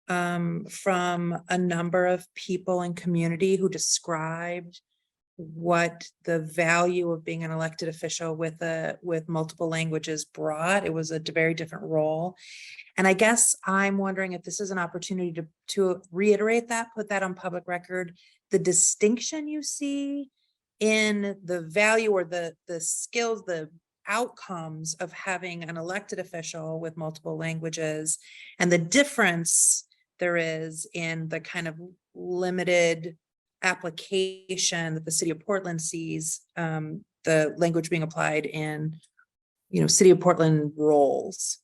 from a number of people in community who described what the value of being an elected official with multiple languages brought. It was a very different role. And I guess I'm wondering if this is an opportunity to reiterate that, put that on public record, the distinction you see in the value or the skills, the outcomes of having an elected official with multiple languages, and the difference there is in the kind of limited application that the city of Portland sees the language being applied in, city of Portland roles.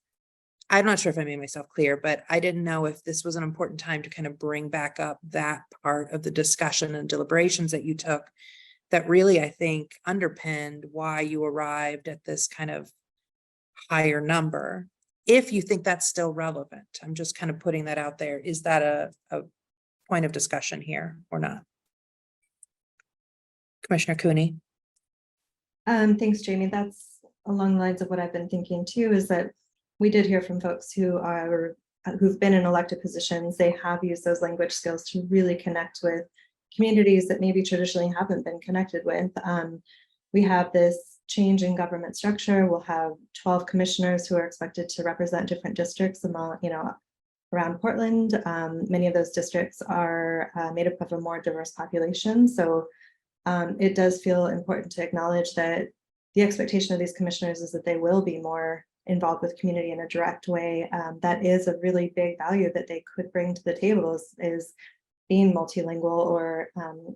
I'm not sure if I made myself clear, but I didn't know if this was an important time to kind of bring back up that part of the discussion and deliberations that you took that really, I think, underpinned why you arrived at this kind of higher number. If you think that's still relevant, I'm just kind of putting that out there. Is that a point of discussion here or not? Commissioner Cooney. Thanks, Jamie. That's along the lines of what I've been thinking too, is that we did hear from folks who've been in elected positions. They have used those language skills to really connect with communities that maybe traditionally haven't been connected with. We have this change in government structure. We'll have 12 commissioners who are expected to represent different districts around Portland. Many of those districts are made up of a more diverse population. So it does feel important to acknowledge that the expectation of these commissioners is that they will be more involved with community in a direct way. That is a really big value that they could bring to the table is being multilingual or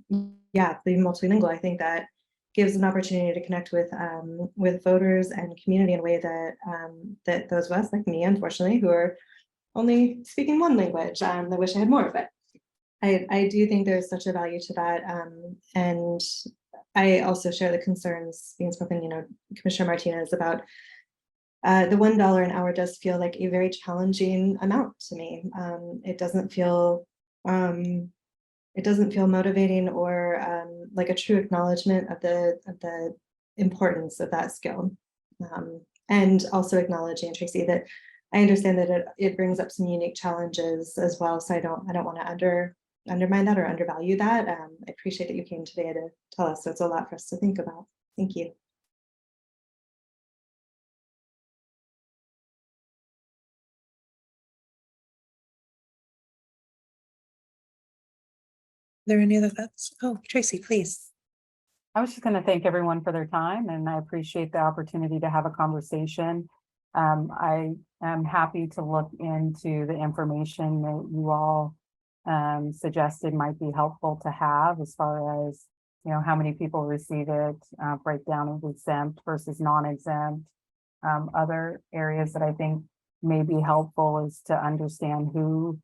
being multilingual. I think that gives an opportunity to connect with voters and community in a way that that those of us like me, unfortunately, who are only speaking one language, I wish I had more, but I do think there's such a value to that. And I also share the concerns being spoken, Commissioner Martinez, about the $1 an hour does feel like a very challenging amount to me. It doesn't feel motivating or like a true acknowledgement of the importance of that skill. And also acknowledging, Tracy, that I understand that it brings up some unique challenges as well. So I don't want to undermine that or undervalue that. I appreciate that you came today to tell us. So it's a lot for us to think about. Thank you. There any other thoughts? Oh, Tracy, please. I was just going to thank everyone for their time, and I appreciate the opportunity to have a conversation. I am happy to look into the information that you all suggested might be helpful to have as far as, you know, how many people receive it, breakdown of exempt versus non-exempt. Other areas that I think may be helpful is to understand who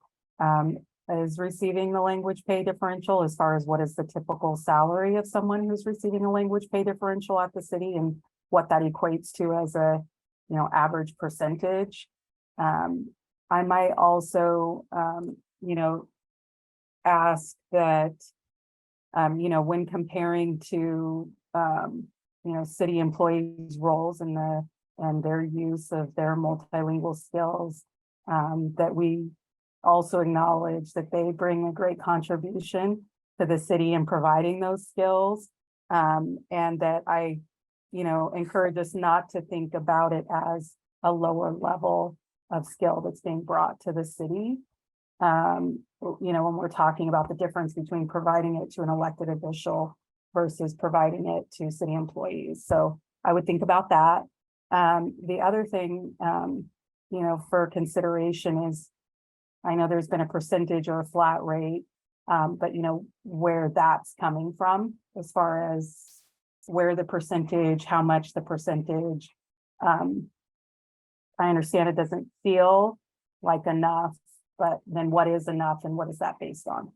is receiving the language pay differential as far as what is the typical salary of someone who's receiving a language pay differential at the city and what that equates to as a, you know, average percentage. I might also, you know, ask that, you know, when comparing to, you know, city employees' roles and their use of their multilingual skills, that we also acknowledge that they bring a great contribution to the city in providing those skills. And that I, you know, encourage us not to think about it as a lower level of skill that's being brought to the city. You know, when we're talking about the difference between providing it to an elected official versus providing it to city employees. So I would think about that. The other thing, you know, for consideration is, I know there's been a percentage or a flat rate, but you know, where that's coming from as far as where the percentage, how much the percentage. I understand it doesn't feel like enough, but then what is enough and what is that based on?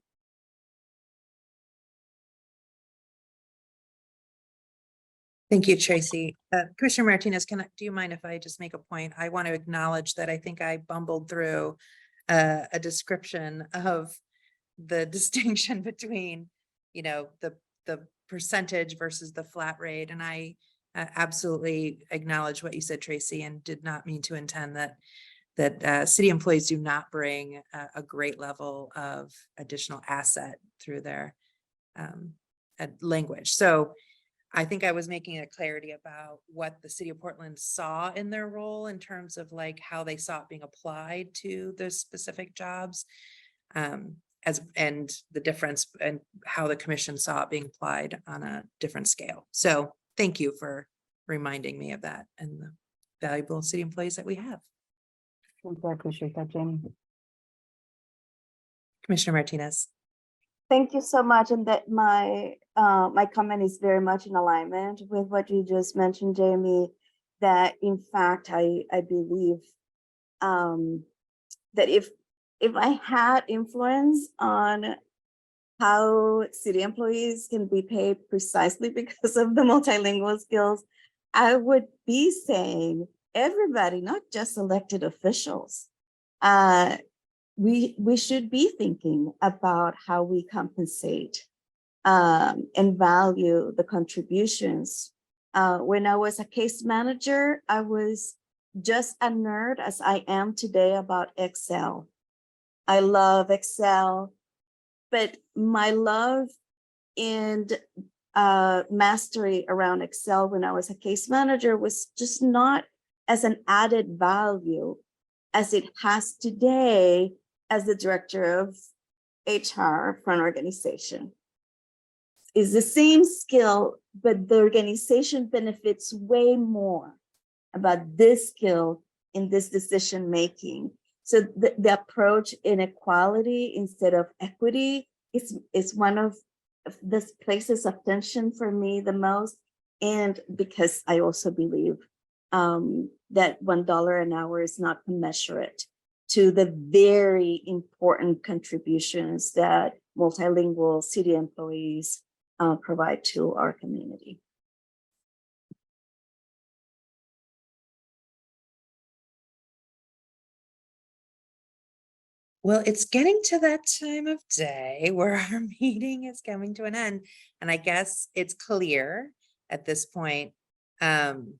Thank you, Tracy. Commissioner Martinez, do you mind if I just make a point? I want to acknowledge that I think I bumbled through a description of the distinction between, you know, the percentage versus the flat rate. And I absolutely acknowledge what you said, Tracy, and did not mean to intend that city employees do not bring a great level of additional asset through their language. So I think I was making a clarity about what the city of Portland saw in their role in terms of like how they saw it being applied to the specific jobs, and the difference and how the commission saw it being applied on a different scale. So thank you for reminding me of that and the valuable city employees that we have. I appreciate that, Jamie. Commissioner Martinez. Thank you so much. And that my comment is very much in alignment with what you just mentioned, Jamie, that in fact, I believe that if I had influence on how city employees can be paid precisely because of the multilingual skills, I would be saying everybody, not just elected officials, we should be thinking about how we compensate and value the contributions. When I was a case manager, I was just a nerd as I am today about Excel. I love Excel, but my love and mastery around Excel when I was a case manager was just not as an added value as it has today as the director of HR for an organization. It's the same skill, but the organization benefits way more about this skill in this decision making. So the approach inequality instead of equity is one of the places of tension for me the most. And because I also believe that $1 an hour is not commensurate to the very important contributions that multilingual city employees provide to our community. Well, it's getting to that time of day where our meeting is coming to an end, and I guess it's clear at this point. I'm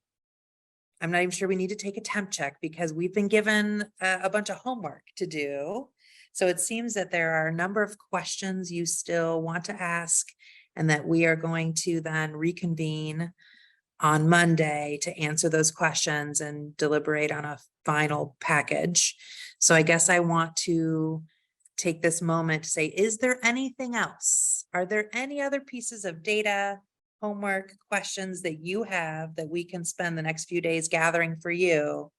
not even sure we need to take a temp check because we've been given a bunch of homework to do. So it seems that there are a number of questions you still want to ask, and that we are going to then reconvene on Monday to answer those questions and deliberate on a final package. So I guess I want to take this moment to say, is there anything else? Are there any other pieces of data, homework, questions that you have that we can spend the next few days gathering for you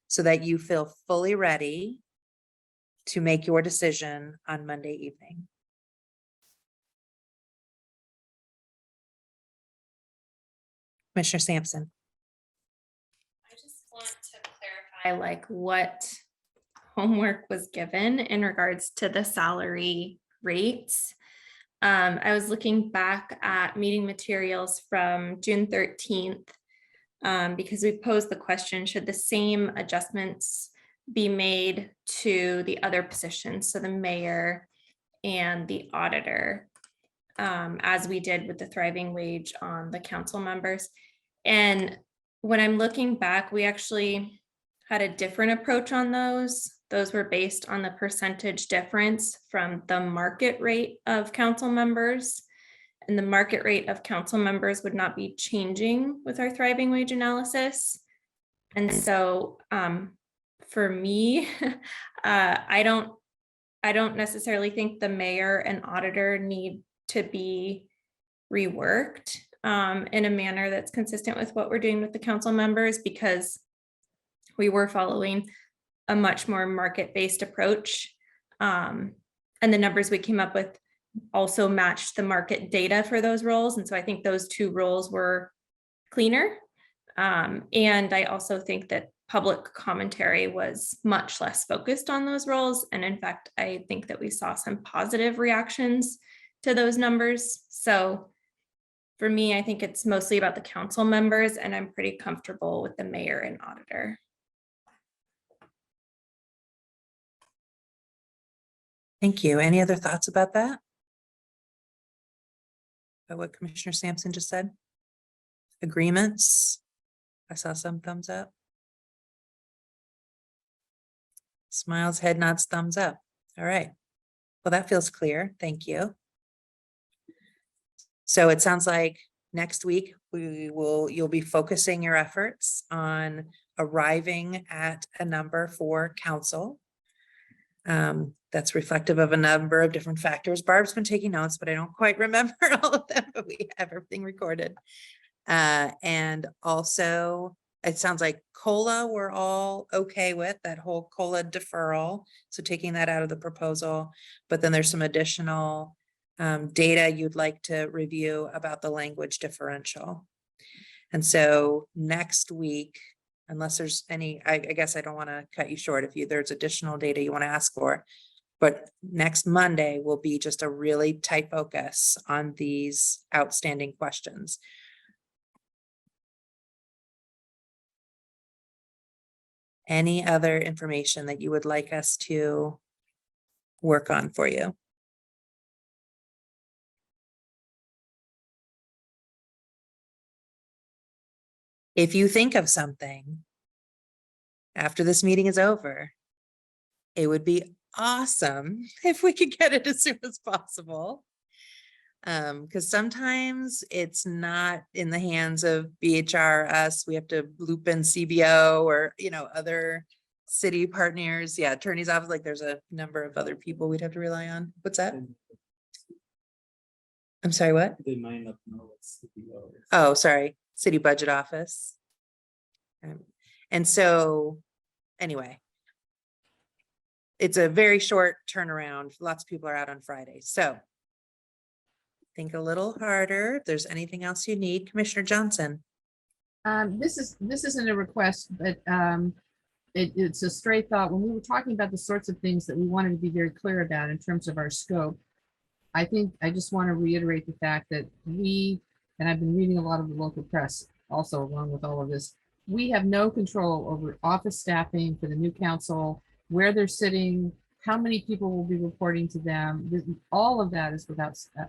so that you feel fully ready to make your decision on Monday evening? Commissioner Sampson. I just want to clarify like what homework was given in regards to the salary rates. I was looking back at meeting materials from June 13th because we posed the question, should the same adjustments be made to the other positions, so the mayor and the auditor, as we did with the thriving wage on the council members. And when I'm looking back, we actually had a different approach on those. Those were based on the percentage difference from the market rate of council members. And the market rate of council members would not be changing with our thriving wage analysis. And so for me, I don't necessarily think the mayor and auditor need to be reworked in a manner that's consistent with what we're doing with the council members, because we were following a much more market-based approach. And the numbers we came up with also matched the market data for those roles. And so I think those two roles were cleaner. And I also think that public commentary was much less focused on those roles. And in fact, I think that we saw some positive reactions to those numbers. So for me, I think it's mostly about the council members, and I'm pretty comfortable with the mayor and auditor. Thank you. Any other thoughts about that? About what Commissioner Sampson just said? Agreements? I saw some thumbs up. Smiles, head nods, thumbs up. All right. Well, that feels clear. Thank you. So it sounds like next week you'll be focusing your efforts on arriving at a number for council. That's reflective of a number of different factors. Barb's been taking notes, but I don't quite remember all of them, but we have everything recorded. And also, it sounds like COLA we're all okay with, that whole COLA deferral. So taking that out of the proposal, but then there's some additional data you'd like to review about the language differential. And so next week, unless there's any, I guess I don't want to cut you short if there's additional data you want to ask for, but next Monday will be just a really tight focus on these outstanding questions. Any other information that you would like us to work on for you? If you think of something after this meeting is over, it would be awesome if we could get it as soon as possible. Because sometimes it's not in the hands of BHR, us, we have to loop in CBO or, other city partners. Yeah, attorney's office, like there's a number of other people we'd have to rely on. What's that? I'm sorry, what? They might not know what's CBO is. Oh, sorry, city budget office. And so, anyway, it's a very short turnaround. Lots of people are out on Friday. So think a little harder. If there's anything else you need, Commissioner Johnson. This isn't a request, but it's a stray thought. When we were talking about the sorts of things that we wanted to be very clear about in terms of our scope, I think I just want to reiterate the fact that and I've been reading a lot of the local press also along with all of this, we have no control over office staffing for the new council, where they're sitting, how many people will be reporting to them. All of that is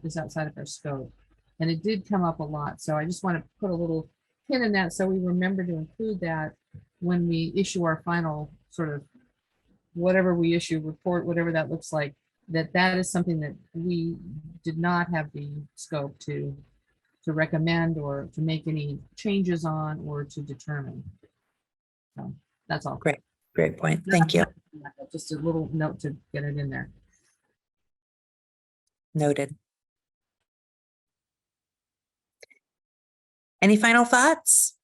is outside of our scope. And it did come up a lot. So I just want to put a little pin in that so we remember to include that when we issue our final sort of whatever we issue report, whatever that looks like, that is something that we did not have the scope to recommend or to make any changes on or to determine. So that's all. Great. Great point. Thank you. Just a little note to get it in there. Noted. Any final thoughts?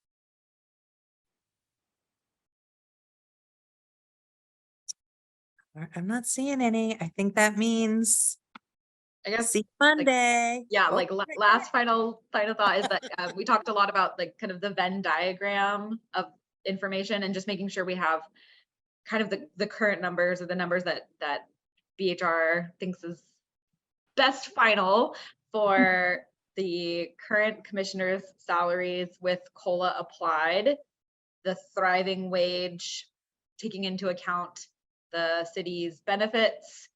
I'm not seeing any. I think that means I guess, see you Monday. yeah, Oh, like last final thought is that we talked a lot about like kind of the Venn diagram of information and just making sure we have kind of the current numbers or the numbers that BHR thinks is best final for the current commissioners' salaries with COLA applied, the thriving wage, taking into account the city's benefits,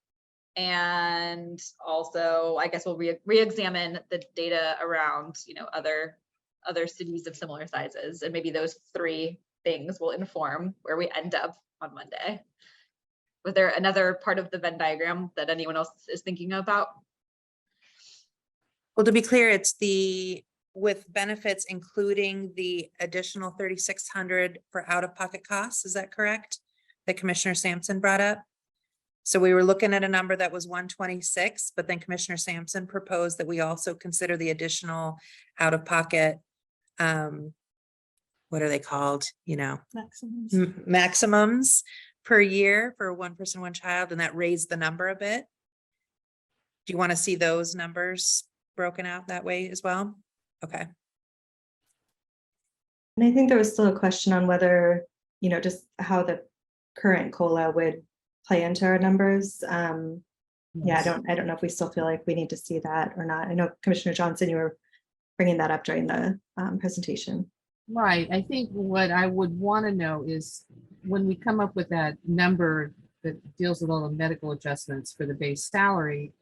and also, I guess we'll re-examine the data around, you know, other cities of similar sizes, and maybe those three things will inform where we end up on Monday. Was there another part of the Venn diagram that anyone else is thinking about? well, to be clear, it's with benefits, including the additional 3,600 for out-of-pocket costs. Is that correct? That Commissioner Sampson brought up? So we were looking at a number that was 126, but then Commissioner Sampson proposed that we also consider the additional out-of-pocket, what are they called? You know, maximums per year for one person, one child, and that raised the number a bit. Do you want to see those numbers broken out that way as well? Okay. And I think there was still a question on whether, you know, just how the current COLA would play into our numbers. Yeah, I don't know if we still feel like we need to see that or not. I know Commissioner Johnson, you were bringing that up during the presentation. Right. I think what I would want to know is when we come up with that number that deals with all the medical adjustments for the base salary,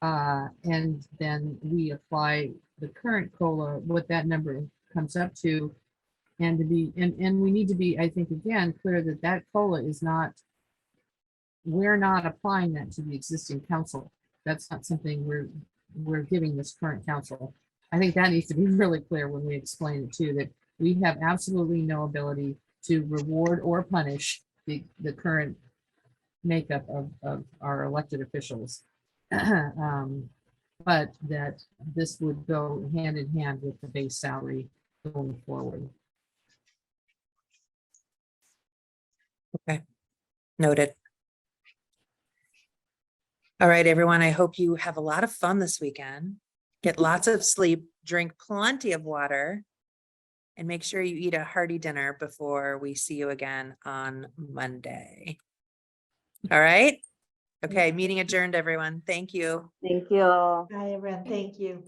and then we apply the current COLA, what that number comes up to, and to be, and we need to be, I think, again, clear that that COLA is not, we're not applying that to the existing council. That's not something we're giving this current council. I think that needs to be really clear when we explain it too, that we have absolutely no ability to reward or punish the current makeup of our elected officials. But that this would go hand in hand with the base salary going forward. Okay. Noted. All right, everyone. I hope you have a lot of fun this weekend. Get lots of sleep, drink plenty of water, and make sure you eat a hearty dinner before we see you again on Monday. All right. Okay, meeting adjourned, everyone. Thank you. Thank you. Hi, everyone. Thank you.